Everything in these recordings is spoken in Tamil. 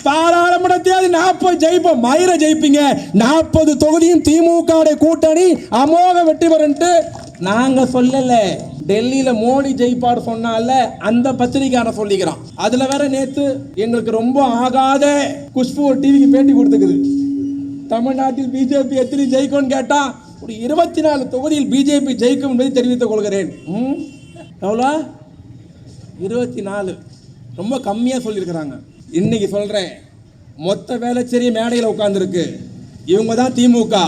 பாராளுமன்றத்தையாவது 40 ஜெயிப்போம். மயிரை ஜெயிப்பீங்க. 40 தொகுதியும் திமுக கூட்டணி அமோக வெற்றி பெறும்ட்டு நாங்க சொல்லல. டெல்லியில மோடி ஜெயிப்பார் சொன்னால அந்த பத்திரிகையாளர் சொல்லிக்கிறான். அதுல வேற நேத்து எங்களுக்கு ரொம்ப ஆகாத குஷ்பு ஒரு டிவிக்கு பேட்டி கொடுத்துக்குது. தமிழ்நாட்டில் பிஜேபி எத்தனை ஜெயிக்கும்னு கேட்டா ஒரு 24 தொகுதியில் பிஜேபி ஜெயிக்கும் என்பதை தெரிவித்துக் கொள்கிறேன். எவ்வளோ? 24. ரொம்ப கம்மியாக சொல்லியிருக்கிறாங்க. இன்னைக்கு சொல்றேன், மொத்த வேலைச்சேரி மேடையில் உட்கார்ந்துருக்கு. இவங்க தான் திமுக,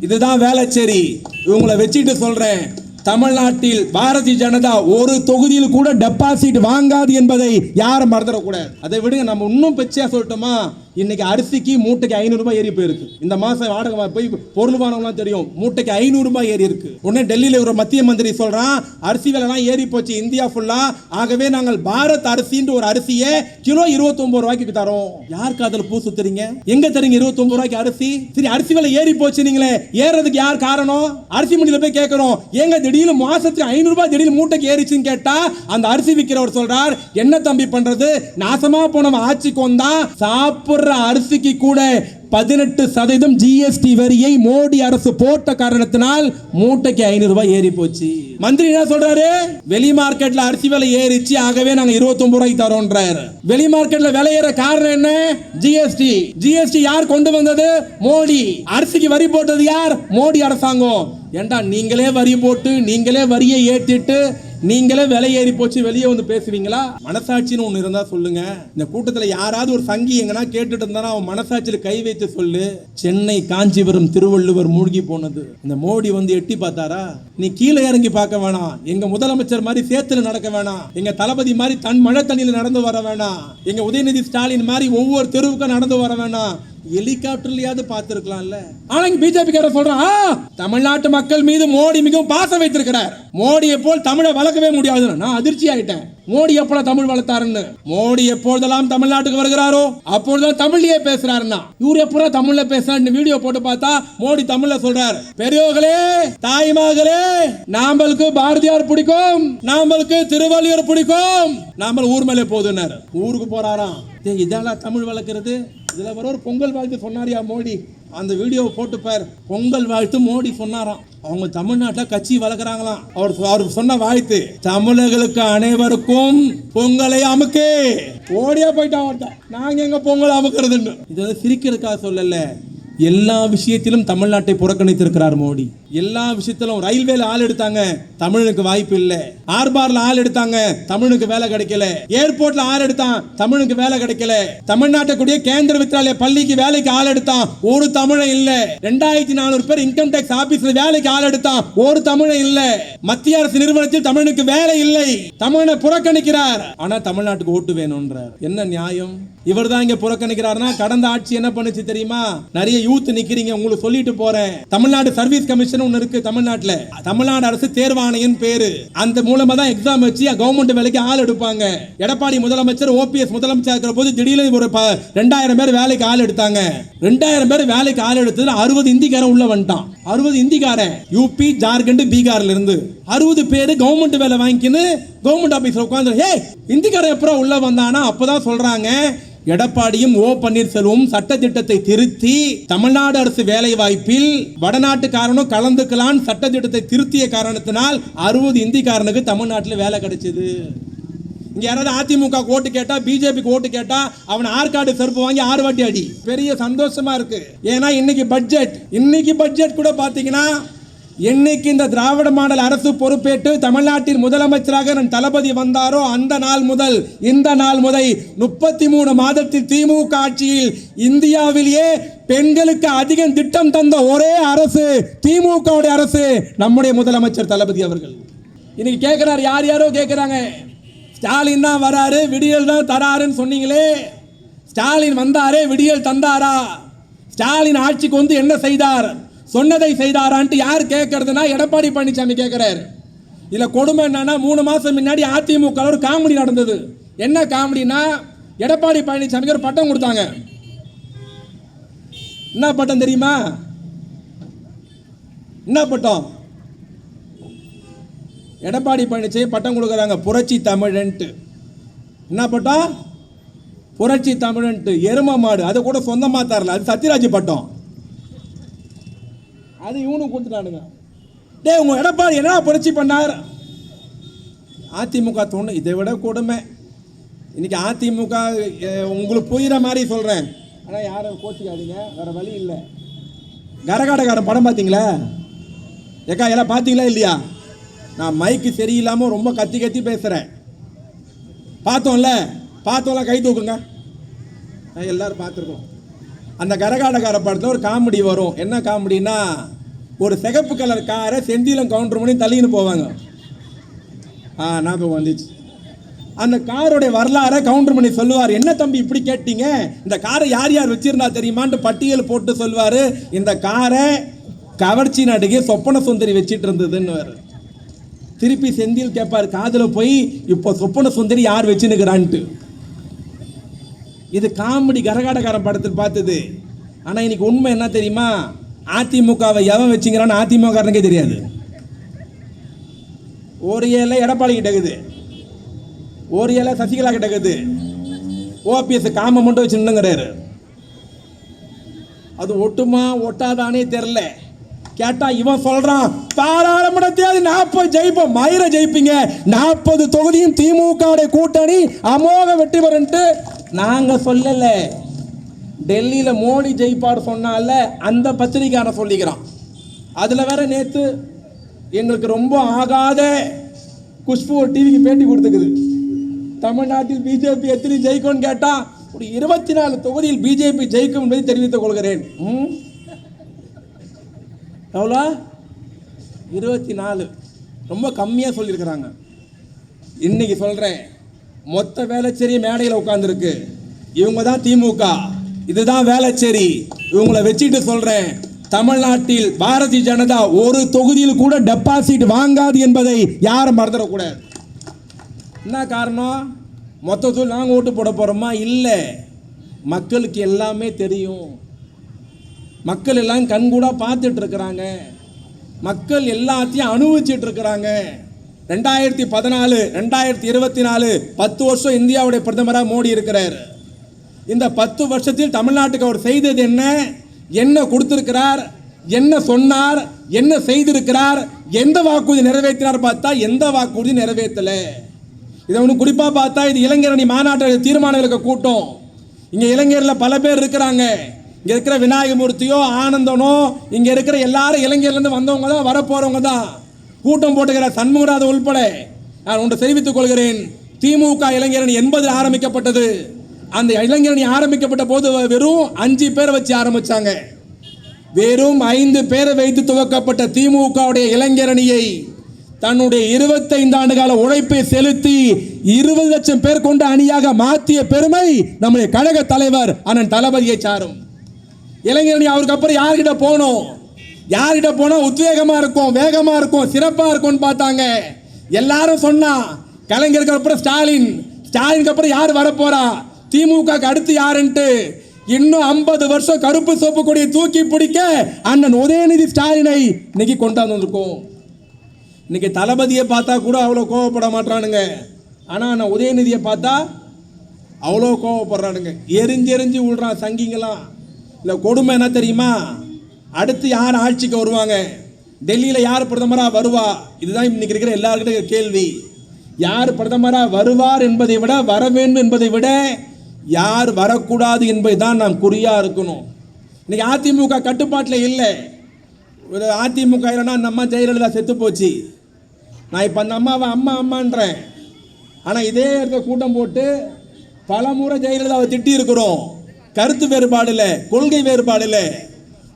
இதுதான் வேலைச்சேரி. இவங்களை வச்சுட்டு சொல்றேன், தமிழ்நாட்டில் பாரதிய ஜனதா ஒரு தொகுதியில் கூட டெபாசிட் வாங்காது என்பதை யாரும் மறந்துடக்கூடாது. அதை விடுங்க, நம்ம இன்னும் பெச்சையா சொல்லட்டுமா? இன்னைக்கு அரிசிக்கு மூட்டைக்கு 500 ரூபாய் ஏறி போயிருக்கு. இந்த மாசம் வாடகை போய் பொருள் வாங்கலாம் தெரியும், மூட்டைக்கு 500 ரூபாய் ஏறி இருக்கு. உடனே டெல்லியில ஒரு மத்திய மந்திரி சொல்றான், அரிசி விலைலாம் ஏறி போச்சு இந்தியா ஃபுல்லா, ஆகவே நாங்கள் பாரத் அரிசின்ற ஒரு அரிசியை கிலோ 29 ரூபாய்க்கு தரோம். யாருக்கு அதில் பூ சுத்துறீங்க? எங்க தரீங்க 29 ரூபாய்க்கு அரிசி? சரி, அரிசி விலை ஏறி போச்சு, நீங்களே ஏறதுக்கு யார் காரணம்? அரிசி மண்டியில போய் கேட்கிறோம், ஏங்க திடீர்னு மாசத்துக்கு 500 ரூபாய் திடீர்னு மூட்டைக்கு ஏறிச்சுன்னு கேட்டா அந்த அரிசி விற்கிறவர் சொல்றார், என்ன தம்பி பண்றது, நாசமா போனவன் ஆட்சிக்கு வந்தா சாப்பிடுற அரிசிக்கு கூட 18% ஜிஎஸ்டி வரியை மோடி அரசு போட்ட காரணத்தினால் மூட்டைக்கு 500 ரூபாய் ஏறி போச்சு. மந்திரி என்ன சொல்றாரு? வெளி மார்க்கெட்ல அரிசி விலை ஏறிச்சு, ஆகவே நாங்க 29 ரூபாய்க்கு தரோன்றாரு. வெளி மார்க்கெட்ல விலை ஏற காரணம் என்ன? ஜிஎஸ்டி. ஜிஎஸ்டி யார் கொண்டு வந்தது? மோடி. அரிசிக்கு வரி போட்டது யார்? மோடி அரசாங்கம். ஏண்டா நீங்களே வரி போட்டு நீங்களே வரியை ஏற்றிட்டு நீங்களே விலை ஏறி போச்சு வெளியே வந்து பேசுவீங்களா? மனசாட்சின்னு ஒண்ணு இருந்தா சொல்லுங்க. இந்த கூட்டத்தில் யாராவது ஒரு சங்கி எங்கன்னா கேட்டுட்டு இருந்தா அவன் மனசாட்சியில கை வைத்து சொல்லு. சென்னை, காஞ்சிபுரம், திருவள்ளுவர் மூழ்கி போனது இந்த மோடி வந்து எட்டி பார்த்தாரா? நீ கீழே இறங்கி பார்க்க வேணாம். எங்க முதலமைச்சர் மாதிரி சேத்துல நடக்க வேணாம். எங்க தளபதி மாதிரி மழை தண்ணியில நடந்து வர வேணாம். எங்க உதயநிதி ஸ்டாலின் மாதிரி ஒவ்வொரு தெருவுக்கும் நடந்து வர வேணாம். ஹெலிகாப்டர்லயாவது பார்த்திருக்கலாம்ல. ஆனா பிஜேபி கார சொல்றான், தமிழ்நாட்டு மக்கள் மீது மோடி மிகவும் பாசம் வைத்திருக்கிறார். மோடியை போல் தமிழை வளர்க்கவே முடியாது. நான் அதிர்ச்சி ஆயிட்டேன். மோடி எப்போ தமிழ் வளர்த்தாருன்னு. மோடி எப்பொழுதெல்லாம் தமிழ்நாட்டுக்கு வருகிறாரோ அப்பொழுதுதான் தமிழ்லயே பேசுறாருன்னா, இவர் எப்போ தமிழ்ல பேசுறாரு? வீடியோ போட்டு பார்த்தா மோடி தமிழ்ல சொல்றாரு, பெரியோர்களே, தாய்மார்களே, நாமளுக்கு பாரதியார் பிடிக்கும், நாமளுக்கு திருவள்ளுவர் பிடிக்கும், நாம ஊர் மேலே போதுன்னாரு. ஊருக்கு போறாராம். இதெல்லாம் தமிழ் வளர்க்கிறது. இதுல வர ஒரு பொங்கல் வாழ்த்து சொன்னாரியா மோடி? அந்த வீடியோவை போட்டு பார். பொங்கல் வாழ்த்து மோடி சொன்னாராம். அவங்க தமிழ்நாட்டில் கட்சி வளர்க்குறாங்களாம். அவர் சொன்ன வாழ்த்து, தமிழர்களுக்கு அனைவருக்கும் பொங்கலை அமுக்கு. ஓடியா போயிட்டான் ஒருத்தன், நாங்க எங்க பொங்கல் அமுக்கிறதுன்னு. இது சிரிக்கிறதுக்காக சொல்லல, எல்லா விஷயத்திலும் தமிழ்நாட்டை புறக்கணித்திருக்கிறார் மோடி. எல்லா விஷயத்திலும் ரயில்வேல ஆள் எடுத்தாங்க, தமிழனுக்கு வாய்ப்பு இல்லை. ஆர்பார்ல ஆள் எடுத்தாங்க, தமிழனுக்கு வேலை கிடைக்கல. ஏர்போர்ட்ல ஆள் எடுத்தான், தமிழனுக்கு வேலை கிடைக்கல. தமிழ்நாட்டுக்குரிய கேந்திர வித்யாலய பள்ளிக்கு வேலைக்கு ஆள் எடுத்தான், ஒரு தமிழன் இல்ல. 2400 பேர் இன்கம் டேக்ஸ் ஆபீஸ்ல வேலைக்கு ஆள் எடுத்தான், ஒரு தமிழன் இல்ல. மத்திய அரசு நிறுவனத்தில் தமிழனுக்கு வேலை இல்லை. தமிழனை புறக்கணிக்கிறார். ஆனா தமிழ்நாட்டுக்கு ஓட்டு வேணும்ன்றார். என்ன நியாயம்? இவர் தான் இங்க புறக்கணிக்கிறார்னா, கடந்த ஆட்சி என்ன பண்ணுச்சு தெரியுமா? நிறைய யூத் நிக்கிறீங்க, உங்களுக்கு சொல்லிட்டு போறேன். தமிழ்நாடு சர்வீஸ் கமிஷன் ஒன்னு இருக்கு தமிழ்நாட்டுல. தமிழ்நாடு அரசு தேர்வாணையம் பேரு. அந்த மூலமா தான் எக்ஸாம் வச்சு கவர்மெண்ட் வேலைக்கு ஆள் எடுப்பாங்க. எடப்பாடி முதலமைச்சர், ஓபிஎஸ் முதலமைச்சர் இருக்கிற போது திடீர்னு ஒரு 2000 பேர் வேலைக்கு ஆள் எடுத்தாங்க. 2000 பேர் வேலைக்கு ஆள் எடுத்தது 60 இந்திக்காரன் உள்ள வந்துட்டான். 60 இந்திக்காரன் யூபி, ஜார்க்கண்ட், பீகார்ல இருந்து 60 பேர் கவர்மெண்ட் வேலை வாங்கிக்கின்னு கவர்மெண்ட் ஆபீஸ்ல உட்கார்ந்து, ஹே இந்திக்காரன் எப்பறம் உள்ள வந்தானா? அப்பதான் சொல்றாங்க, எடப்பாடியும் ஓ பன்னீர்செல்வம் சட்ட திட்டத்தை திருத்தி தமிழ்நாடு அரசு வேலை வாய்ப்பில் வடநாட்டுக்காரனும் கலந்துக்கலாம் சட்ட திட்டத்தை திருத்திய காரணத்தினால் 60 இந்திக்காரனுக்கு தமிழ்நாட்டில் வேலை கிடைச்சது. இங்க யாராவது அதிமுக ஓட்டு கேட்டா, பிஜேபிக்கு ஓட்டு கேட்டா அவன் ஆற்காடு செருப்பு வாங்கி 6 வாட்டி அடி. பெரிய சந்தோஷமா இருக்கு. ஏன்னா இன்னைக்கு பட்ஜெட் கூட பாத்தீங்கன்னா, என்னைக்கு இந்த திராவிட மாடல் அரசு பொறுப்பேற்று தமிழ்நாட்டின் முதலமைச்சராக தளபதி வந்தாரோ அந்த நாள் முதல் இந்த நாள் முதல் 33 மாதத்தில் திமுக ஆட்சியில் இந்தியாவிலேயே பெண்களுக்கு அதிகம் திட்டம் தந்த ஒரே அரசு திமுக அரசு, நம்முடைய முதலமைச்சர் தளபதி அவர்கள். இன்னைக்கு கேட்கிறார், யாரோ கேட்கிறாங்க, ஸ்டாலின் தான் வராரு, விடியல் தான் தராருன்னு சொன்னீங்களே, ஸ்டாலின் வந்தாரே, விடியல் தந்தாரா? ஸ்டாலின் ஆட்சிக்கு வந்து என்ன செய்தார்? சொன்னதை செய்தாரான்ட்டு யார் கேட்கறதுனா எடப்பாடி பழனிசாமி கேட்கிறார். இதுல கொடுமை என்னன்னா, 3 மாசம் முன்னாடி அதிமுக ஒரு காமெடி நடந்தது. என்ன காமெடினா, எடப்பாடி பழனிசாமிக்கு ஒரு பட்டம் கொடுத்தாங்க. என்ன பட்டம் தெரியுமா? என்ன பட்டம்? எடப்பாடி பழனிசாமி பட்டம் கொடுக்குறாங்க, புரட்சி தமிழன்ட்டு. என்ன பட்டம்? புரட்சி தமிழன்ட்டு எரும மாடு அதை கூட சொந்தமாக தரல, அது சத்யராஜ் பட்டம், அது இவனும் கொடுத்துட்டானுங்க. டே உங்க எடப்பாடி என்ன புரட்சி பண்ணார்? அதிமுக தோணு இதை விட கொடுமை. இன்னைக்கு அதிமுக உங்களுக்கு புரிகிற மாதிரி சொல்கிறேன், ஆனால் யாரும் கோச்சிக்காதீங்க, வேறு வழி இல்லை. கரகாட்டக்காரன் படம் பார்த்தீங்களா? ஏக்கா எல்லாம் பார்த்தீங்களா இல்லையா? நான் மைக்கு சரியில்லாமல் ரொம்ப கத்தி கத்தி பேசுகிறேன். பார்த்தோம்ல கை தூக்குங்க. எல்லாரும் பார்த்துருக்கோம். அந்த கரகாட்டக்கார படத்தில் ஒரு காமெடி வரும். என்ன காமெடினா, ஒரு சிகப்பு கலர் காரை செந்திலம் கவுண்டர் பண்ணி தள்ளின்னு போவாங்க. ஞாபகம் வந்துச்சு. அந்த காரோடைய வரலாறை கவுண்டர் பண்ணி சொல்லுவார். என்ன தம்பி இப்படி கேட்டீங்க, இந்த காரை யார் யார் வச்சிருந்தா தெரியுமான்ட்டு பட்டியல் போட்டு சொல்வார். இந்த காரை கவர்ச்சி நடிகை சொப்பன சுந்தரி வச்சிட்டு இருந்ததுன்னு. திருப்பி செந்தில் கேட்பார் காதில் போய், இப்போ சொப்பன சுந்தரி யார் வச்சுன்னுக்கிறான்ட்டு. இது காமெடி கரகாட்டக்காரன் படத்தில் பார்த்தது. ஆனால் இன்னைக்கு உண்மை என்ன தெரியுமா? அதிமுகவை எவன் வச்சுங்கிறான்னு அதிமுகனுக்கே தெரியாது. ஒரு ஏழை எடப்பாடி கிட்டக்குது, ஒரு ஏழை சசிகலா கிட்டக்குது, ஓபிஎஸ் காம மட்டும் வச்சுன்னுங்கிறாரு. அது ஒட்டுமா ஒட்டாதானே தெரில. கேட்டா இவன் சொல்றான் பாராளுமன்றத்தை 40 ஜெயிப்போம், மயிரை ஜெயிப்பீங்க, 40 தொகுதியும் திமுக கூட்டணி அமோக வெற்றி பெறுன்ட்டு நாங்க சொல்லல. டெல்லியில மோடி ஜெயிப்பார் சொன்னால அந்த பத்திரிகையான சொல்லிக்கிறான். அதுல வேற நேத்து எங்களுக்கு ரொம்ப ஆகாத குஷ்பு ஒரு டிவிக்கு பேட்டி கொடுத்துக்குது. தமிழ்நாட்டில் பிஜேபி எத்தனை ஜெயிக்கும்னு கேட்டா ஒரு 24 தொகுதியில் பிஜேபி ஜெயிக்கும் என்பதை தெரிவித்துக் கொள்கிறேன். எவ்வளோ? 24. ரொம்ப கம்மியாக சொல்லியிருக்கிறாங்க. இன்னைக்கு சொல்கிறேன், மொத்த வேலைச்சேரி மேடையில் உட்காந்துருக்கு. இவங்க தான் திமுக, இதுதான் வேலைச்சேரி. இவங்களை வச்சுட்டு சொல்கிறேன், தமிழ்நாட்டில் பாரதிய ஜனதா ஒரு தொகுதியில் கூட டெபாசிட் வாங்காது என்பதை யாரும் மறந்துடக்கூடாது. என்ன காரணம்? மொத்தத்தில் நாங்கள் ஓட்டு போட போகிறோமா? இல்லை, மக்களுக்கு எல்லாமே தெரியும். மக்கள் எல்லாம் கண்கூடா பார்த்துட்டு இருக்கிறாங்க. மக்கள் எல்லாத்தையும் அனுபவிச்சுட்டு இருக்கிறாங்க. 2014 2024 10 வருஷம் இந்தியாவுடைய பிரதமராக மோடி இருக்கிறார். இந்த 10 வருஷத்தில் தமிழ்நாட்டுக்கு அவர் செய்தது என்ன, என்ன கொடுத்திருக்கிறார், என்ன சொன்னார், என்ன செய்திருக்கிறார், எந்த வாக்குறுதி நிறைவேற்றினார் பார்த்தா எந்த வாக்குறுதி நிறைவேற்றல. இதை ஒன்று குறிப்பாக பார்த்தா இது இளைஞரணி மாநாட்டு தீர்மானம் இருக்க கூட்டம். இங்கே இளைஞரில் பல பேர் இருக்கிறாங்க. இங்கே இருக்கிற விநாயகமூர்த்தியோ ஆனந்தனோ இங்கே இருக்கிற எல்லாரும் இளைஞர்லேருந்து வந்தவங்க தான், வரப்போகிறவங்க தான். கூட்டம் போட்டுக்கிற சண்முகராஜ் உள்பட நான் ஒன்று தெரிவித்துக் கொள்கிறேன். திமுக இளைஞரணி 80 ஆரம்பிக்கப்பட்டது. அந்த இளைஞரணி ஆரம்பிக்கப்பட்ட போது வெறும் 5 பேரை வச்சு ஆரம்பிச்சாங்க. வெறும் 5 பேரை வைத்து துவக்கப்பட்ட திமுகவுடைய இளைஞரணியை தன்னுடைய 25 ஆண்டு கால உழைப்பை செலுத்தி 20 லட்சம் பேர் கொண்ட அணியாக மாற்றிய பெருமை நம்முடைய கழக தலைவர் அண்ணன் தளபதியை சாரும். இளைஞரணி அவருக்கு அப்புறம் யார்கிட்ட போனோம், யார்கிட்ட போனா உத்வேகமா இருக்கும், வேகமா இருக்கும், சிறப்பா இருக்கும்னு பார்த்தாங்க. எல்லாரும் சொன்னா கலைஞருக்கு அப்புறம் ஸ்டாலின், ஸ்டாலினுக்கு அப்புறம் யார் வரப்போறா, திமுக அடுத்து யாருன்ட்டு. இன்னும் 50 வருஷம் கருப்பு சோப்பு கொடியை தூக்கி பிடிக்க அண்ணன் உதயநிதி ஸ்டாலினை இன்னைக்கு கொண்டாந்து வந்திருக்கோம். இன்னைக்கு தளபதியை பார்த்தா கூட அவ்வளோ கோவப்பட மாட்டானுங்க. ஆனால் நான் உதயநிதியை பார்த்தா அவ்வளோ கோவப்படுறானுங்க. எரிஞ்செறிஞ்சு விடுறான் சங்கிங்களாம். இல்லை கொடுமை என்ன தெரியுமா? அடுத்து யார் ஆட்சிக்கு வருவாங்க, டெல்லியில் யார் பிரதமராக வருவா, இதுதான் இன்னைக்கு இருக்கிற எல்லாருக்கிட்ட கேள்வி. யார் பிரதமராக வருவார் என்பதை விட, வர வேண்டும் என்பதை விட யார் வரக்கூடாது என்பதை தான் நாம் குறியாக இருக்கணும். இன்னைக்கு அதிமுக கட்டுப்பாட்டில் இல்லை. ஒரு அதிமுக இல்லைன்னா அந்த அம்மா ஜெயலலிதா செத்து போச்சு. நான் இப்போ அந்த அம்மாவை அம்மான்றேன். ஆனால் இதே இடத்துல கூட்டம் போட்டு பல முறை ஜெயலலிதாவை திட்டி இருக்கிறோம். கருத்து வேறுபாடு இல்லை, கொள்கை வேறுபாடு இல்லை.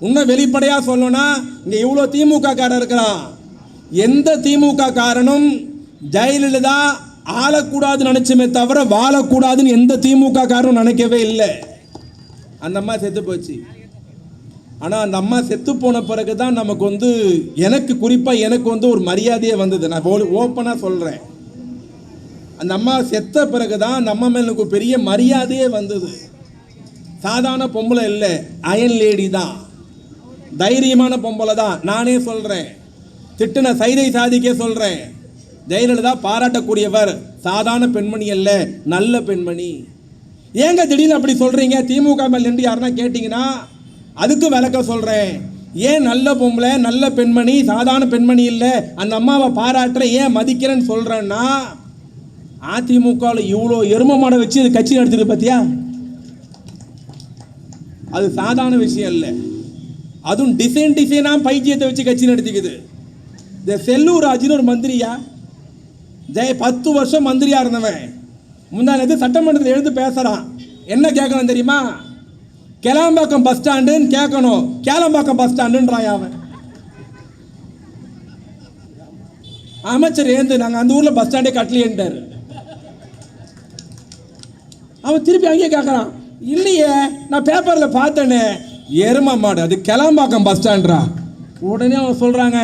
இன்னும் வெளிப்படையாக சொல்லணும்னா இங்கே இவ்வளோ திமுக காரன் இருக்கிறான். எந்த திமுக காரனும் ஜெயலலிதா ஆளக்கூடாதுன்னு நினைச்சுமே தவிர வாழக்கூடாதுன்னு எந்த திமுக காரனும் நினைக்கவே இல்லை. அந்த அம்மா செத்து போச்சு. ஆனால் அந்த அம்மா செத்து போன பிறகு தான் நமக்கு எனக்கு குறிப்பாக எனக்கு ஒரு மரியாதையே வந்தது. நான் ஓப்பனாக சொல்கிறேன். அந்த அம்மா செத்த பிறகு தான் அந்த அம்மா மேல எனக்கு பெரிய மரியாதையே வந்தது. சாதாரண பொம்பளை இல்லை, அயன் லேடி தான், தைரியமான பொம்பளை தான். நானே சொல்கிறேன், திட்டின சைதை சாதிக்கே சொல்கிறேன், ஜெயலலிதா பாராட்டக்கூடியவர், சாதாரண பெண்மணி அல்ல, நல்ல பெண்மணி. ஏங்க திடீர்னு அப்படி சொல்றீங்க திமுக மேல் நின்று யாருன்னா கேட்டீங்கன்னா அதுக்கு விளக்கம் சொல்றேன். ஏன் நல்ல பொம்பளை நல்ல பெண்மணி சாதாரண பெண்மணி இல்லை அந்த அம்மாவை பாராட்டுற ஏன் மதிக்கிறேன்னு சொல்றேன்னா அதிமுகவில் இவ்வளோ எரும மாடை வச்சு இது கட்சி நடத்துது பார்த்தியா, அது சாதாரண விஷயம் இல்லை. அதுவும் டிசைனாக பைத்தியத்தை வச்சு கட்சி நடத்திக்குது. இந்த செல்லூர் ராஜுன்னு ஒரு மந்திரியா 10 வருஷம் மந்திரியா இருந்தவன் முந்தானது சட்டமன்றத்தில் எழுந்து பேசுறான். என்ன கேட்கணும் தெரியுமா? கேளம்பாக்கம் பஸ் ஸ்டாண்டுன்னு கேட்கணும், கேளம்பாக்கம் பஸ் ஸ்டாண்டுன்றான் அவன். அமைச்சர் ஏந்து நாங்கள் அந்த ஊரில் பஸ் ஸ்டாண்டே கட்டலையேன்ட்டார். அவன் திருப்பி அங்கேயே கேட்குறான், இல்லையே நான் பேப்பரில் பார்த்தேனே. எரும மாடு, அது கேளம்பாக்கம் பஸ் ஸ்டாண்டா. உடனே அவன் சொல்கிறாங்க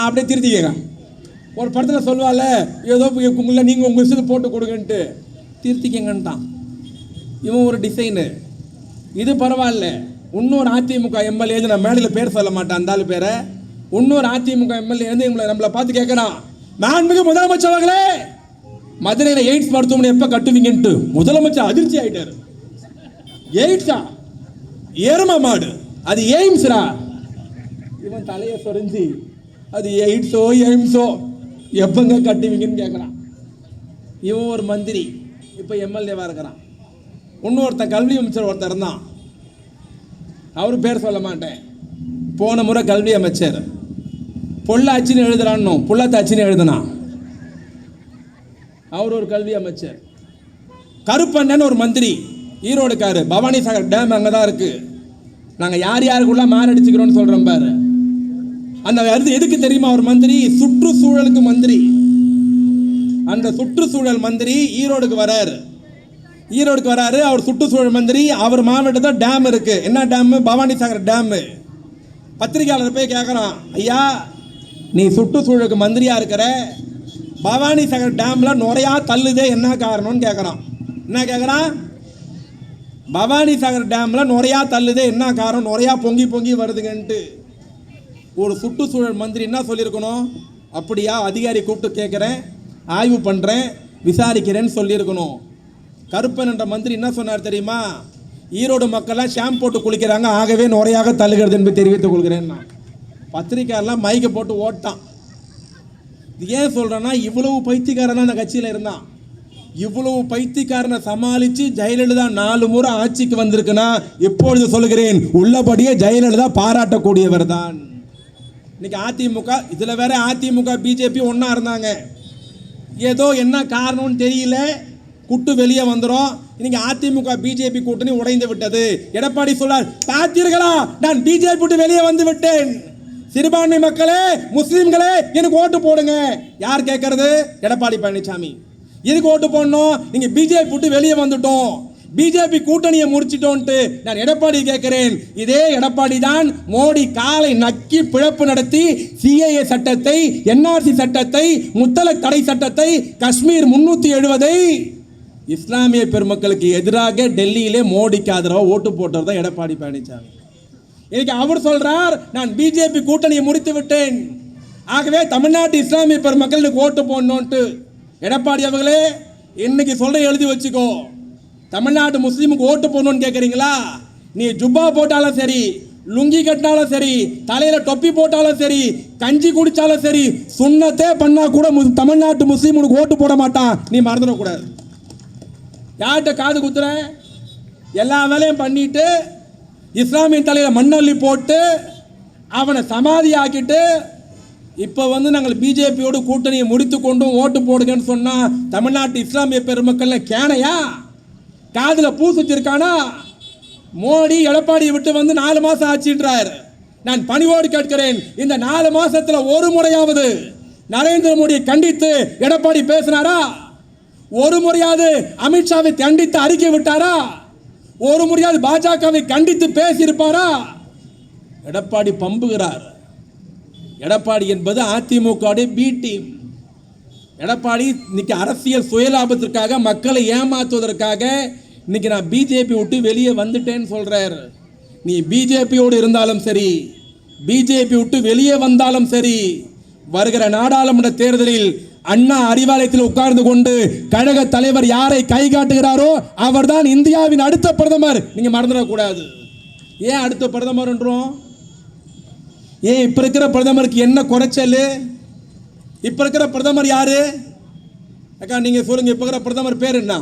அப்படியே திருத்திக்கங்க. ஒரு படத்தில் சொல்லுவாள் ஏதோ உங்களை நீங்கள் உங்கள் விஷயத்தை போட்டு கொடுங்கன்ட்டு திருத்திக்கங்கன்ட்டான். இவன் ஒரு டிசைனு. இது பரவாயில்ல. இன்னொரு அதிமுக எம்எல்ஏ, நான் மேடையில் பேர் சொல்ல மாட்டேன் அந்த ஆள் பேரை, இன்னொரு அதிமுக எம்எல்ஏ வந்து நம்மளை பார்த்து கேட்குறான், மாண்புமிகு முதலமைச்சர் அவர்களே மதுரையில் எய்ட்ஸ் மருத்துவமனை எப்போ கட்டுவீங்கன்ட்டு. முதலமைச்சர் அதிர்ச்சி ஆகிட்டார். எய்ட்ஸா? எரும மாடு, அது எய்ம்ஸ்ரா. இவன் தலையை சொரிஞ்சு அது எய்ம்ஸோ எப்பங்க கட்டுவீங்கன்னு கேட்குறான். இவன் ஒரு மந்திரி, இப்போ எம்எல்ஏவாக இருக்கிறான். இன்னொருத்தன் கல்வி அமைச்சர் ஒருத்தர் இருந்தான், அவரு பேர் சொல்ல மாட்டேன். போன முறை கல்வி அமைச்சர் பொள்ளாச்சின்னு எழுதுறான்னு புள்ளத்தாச்சின்னு எழுதுனான். அவர் ஒரு கல்வி அமைச்சர். கருப்பண்ணன் ஒரு மந்திரி, ஈரோடுக்காரு. பவானி சாகர் டேம் அங்கே தான் இருக்கு. நாங்கள் யார் யாருக்குள்ள மாரடிச்சுக்கிறோன்னு சொல்கிறோம் பாரு. அந்த எதுக்கு தெரியுமா? ஒரு மந்திரி சுற்றுச்சூழலுக்கு மந்திரி. அந்த சுற்றுச்சூழல் மந்திரி ஈரோடுக்கு வராரு. அவர் சுற்றுச்சூழல் மந்திரி. அவர் மாவட்டத்தில் டேம் இருக்கு. என்ன டேம்? பவானி சாகர் டேம். பத்திரிகையாளர் போய் கேட்குறான், ஐயா நீ சுற்றுச்சூழலுக்கு மந்திரியா இருக்கிற, பவானி சாகர் டேம்ல நுரையா தள்ளுதே, என்ன காரணம்னு கேட்குறான். என்ன கேட்குறான்? பவானி சாகர் டேம்ல நுரையா தள்ளுதே, என்ன காரணம்? நுரையா பொங்கி பொங்கி வருதுங்கன்ட்டு. ஒரு சுற்றுச்சூழல் மந்திரி என்ன சொல்லியிருக்கணும்? அப்படியா, அதிகாரி கூப்பிட்டு கேட்குறேன், ஆய்வு பண்ணுறேன், விசாரிக்கிறேன்னு சொல்லியிருக்கணும். கருப்பன் என்ற மந்திரி என்ன சொன்னார் தெரியுமா? ஈரோடு மக்கள்லாம் ஷாம்பு போட்டு குளிக்கிறாங்க, ஆகவே நுரையாக தள்ளுகிறது என்று தெரிவித்துக் கொள்கிறேன்னா. பத்திரிக்கையெல்லாம் மைக்கை போட்டு ஓட்டான். இது ஏன் சொல்கிறேன்னா, இவ்வளவு பைத்தியக்காரன் அந்த கட்சியில் இருந்தான். இவ்வளவு பைத்தியக்காரனை சமாளித்து ஜெயலலிதா 4 முறை ஆட்சிக்கு வந்திருக்குன்னா இப்பொழுது சொல்கிறேன், உள்ளபடியே ஜெயலலிதா பாராட்டக்கூடியவர் தான். இன்னைக்கு அதிமுக, இதில் வேற அதிமுக பிஜேபி ஒன்றா இருந்தாங்க. ஏதோ என்ன காரணம்னு தெரியல, குட்டு வெளியே வந்துடும். இன்னைக்கு அதிமுக பிஜேபி கூட்டணி உடைந்து விட்டது. எடப்பாடி சொல்றார், பார்த்தீர்களா நான் பிஜேபி விட்டு வெளியே வந்து விட்டேன். சிறுபான்மை மக்களே, முஸ்லீம்களே எனக்கு ஓட்டு போடுங்க. யார் கேட்கறது? எடப்பாடி பழனிசாமி. எதுக்கு ஓட்டு போடணும்? நீங்க பிஜேபி விட்டு வெளியே வந்துட்டோம், பிஜேபி கூட்டணியை முடிச்சிட்டோன்ட்டு நான் எடப்பாடி கேட்கிறேன். இதே எடப்பாடி தான் மோடி காலை நக்கி பிழப்பு நடத்தி சிஏஏ சட்டத்தை, என்ஆர்சி சட்டத்தை, முத்தலக் தடை சட்டத்தை, காஷ்மீர் 370 இஸ்லாமிய பெருமக்களுக்கு எதிராக டெல்லியிலே மோடிக்கு ஆதரவாக ஓட்டு போட்டவர் தான் எடப்பாடி பழனிசாமி. இன்னைக்கு அவர் சொல்றார், நான் பிஜேபி கூட்டணியை முடித்து விட்டேன், ஆகவே தமிழ்நாட்டு இஸ்லாமிய பெருமக்களுக்கு ஓட்டு போடணும்ட்டு. எடப்பாடி அவர்களே, இன்னைக்கு சொல்ற எழுதி வச்சுக்கோ. தமிழ்நாட்டு முஸ்லீமுக்கு ஓட்டு போடணும்னு கேட்குறீங்களா? நீ ஜுப்பா போட்டாலும் சரி, லுங்கி கட்டினாலும் சரி, தலையில தொப்பி போட்டாலும் சரி, கஞ்சி குடிச்சாலும் சரி, சுண்ணத்தே பண்ணா கூட தமிழ்நாட்டு முஸ்லீமுக்கு ஓட்டு போட மாட்டான். நீ மறந்துடக்கூடாது. யார்கிட்ட காது குத்துற? எல்லா வேலையும் பண்ணிட்டு இஸ்லாமிய தலையில மண்ணள்ளி போட்டு அவனை சமாதி ஆக்கிட்டு இப்போ வந்து நாங்கள் பிஜேபியோடு கூட்டணியை முடித்து கொண்டும் ஓட்டு போடுங்கன்னு சொன்னா தமிழ்நாட்டு இஸ்லாமிய பெருமக்கள் கேனையா? காதில் பூ சுத்திருக்கானா? மோடி எடப்பாடியை விட்டு வந்து 4 மாசம் ஆச்சுன்றார். நான் பணிவோடு கேட்கிறேன், இந்த 4 மாசத்துல ஒரு முறையாவது நரேந்திர மோடியை கண்டித்து எடப்பாடி பேசினாரா? ஒரு முறையாவது அமித்ஷாவை கண்டித்து அறிக்கை விட்டாரா? ஒரு முறையாவது பாஜகவை கண்டித்து பேசியிருப்பாரா? எடப்பாடி பம்புகிறார். எடப்பாடி என்பது அதிமுக பி டீம். எடப்பாடி இன்னைக்கு அரசியல் சுயலாபத்திற்காக, மக்களை ஏமாற்றுவதற்காக இன்னைக்கு நான் பிஜேபி விட்டு வெளியே வந்துட்டேன்னு சொல்றாரு. நீ பிஜேபியோடு இருந்தாலும் சரி, பிஜேபி விட்டு வெளியே வந்தாலும் சரி, வருகிற நாடாளுமன்ற தேர்தலில் அண்ணா அறிவாலயத்தில் உட்கார்ந்து கொண்டு கழக தலைவர் யாரை கை காட்டுகிறாரோ அவர்தான் இந்தியாவின் அடுத்த பிரதமர். நீங்க மறந்துடக்கூடாது. ஏன் அடுத்த பிரதமர்ன்றோம்? ஏன் இப்ப இருக்கிற பிரதமருக்கு என்ன குறைச்சல்? இப்ப இருக்கிற பிரதமர் யாரு அக்கா? நீங்க சொல்லுங்க, இப்ப இருக்கிற பிரதமர் பேர் என்ன?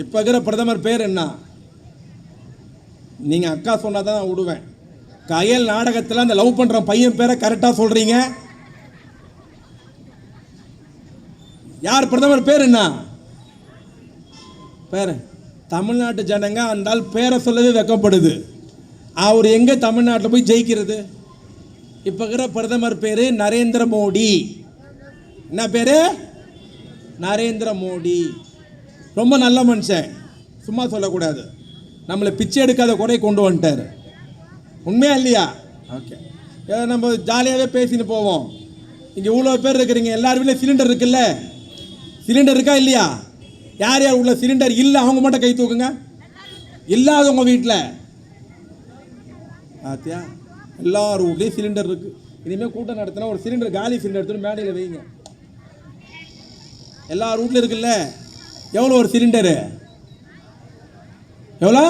இப்ப இருக்கிற பிரதமர் பேர் என்ன? நீங்க அக்கா சொன்னாதான் நான் விடுவேன். கயல் நாடகத்தில் அந்த லவ் பண்ற பையன் பேரை கரெக்டா சொல்றீங்க. யார் பிரதமர் பேர் என்ன? பேர் தமிழ்நாட்டு ஜனங்க அந்த பேரை சொல்லவே வெக்கப்படுது. அவர் எங்க தமிழ்நாட்டில் போய் ஜெயிக்கிறது? இப்ப இருக்கிற பிரதமர் பேரு நரேந்திர மோடி. என்ன பேரு? நரேந்திர மோடி. ரொம்ப நல்ல மனுஷன், சும்மா சொல்லக்கூடாது. நம்மளை பிச்சை எடுக்காத குறை கொண்டு வந்துட்டாரு. உண்மையா இல்லையா? ஓகே, நம்ம ஜாலியாகவே பேசின்னு போவோம். இங்கே இவ்வளோ பேர் இருக்கிறீங்க, எல்லார் வீட்டில் சிலிண்டர் இருக்குல்ல? சிலிண்டர் இருக்கா இல்லையா? யார் யார் உள்ள சிலிண்டர் இல்லை அவங்க மட்டும் கை தூக்குங்க. இல்லாதவங்க வீட்டில் ஆத்தியா எல்லாரும் வீட்லேயும் சிலிண்டர் இருக்கு. இனிமேல் கூட்டம் நடத்தினா ஒரு சிலிண்டர் காலி சிலிண்டர் எடுத்துன்னு மேடையில் வைங்க. எல்லார் வீட்டில் இருக்குல்ல? எவ்வளோ ஒரு சிலிண்டரு? எவ்வளோ?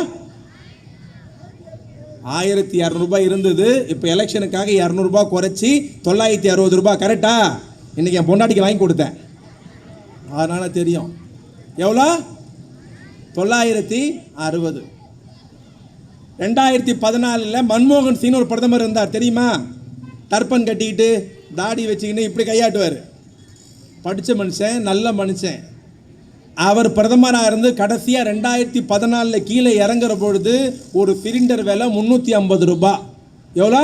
1200 ரூபாய் இருந்தது. இப்போ எலெக்ஷனுக்காக 200 ரூபாய் குறைச்சி 960 ரூபாய். கரெக்டா? இன்னைக்கு என் பொண்டாட்டிக்கு வாங்கி கொடுத்தேன், அதனால தெரியும். எவ்வளோ? 960. 2014 மன்மோகன் சிங் ஒரு பிரதமர் இருந்தார் தெரியுமா? டர்பன் கட்டிக்கிட்டு தாடி வச்சுக்கின்னு இப்படி கையாட்டுவார். படித்த மனுஷன், நல்ல மனுஷன். அவர் பிரதமராக இருந்து கடைசியாக 2014 கீழே இறங்குற பொழுது ஒரு சிலிண்டர் விலை 350 ரூபாய். எவ்வளோ?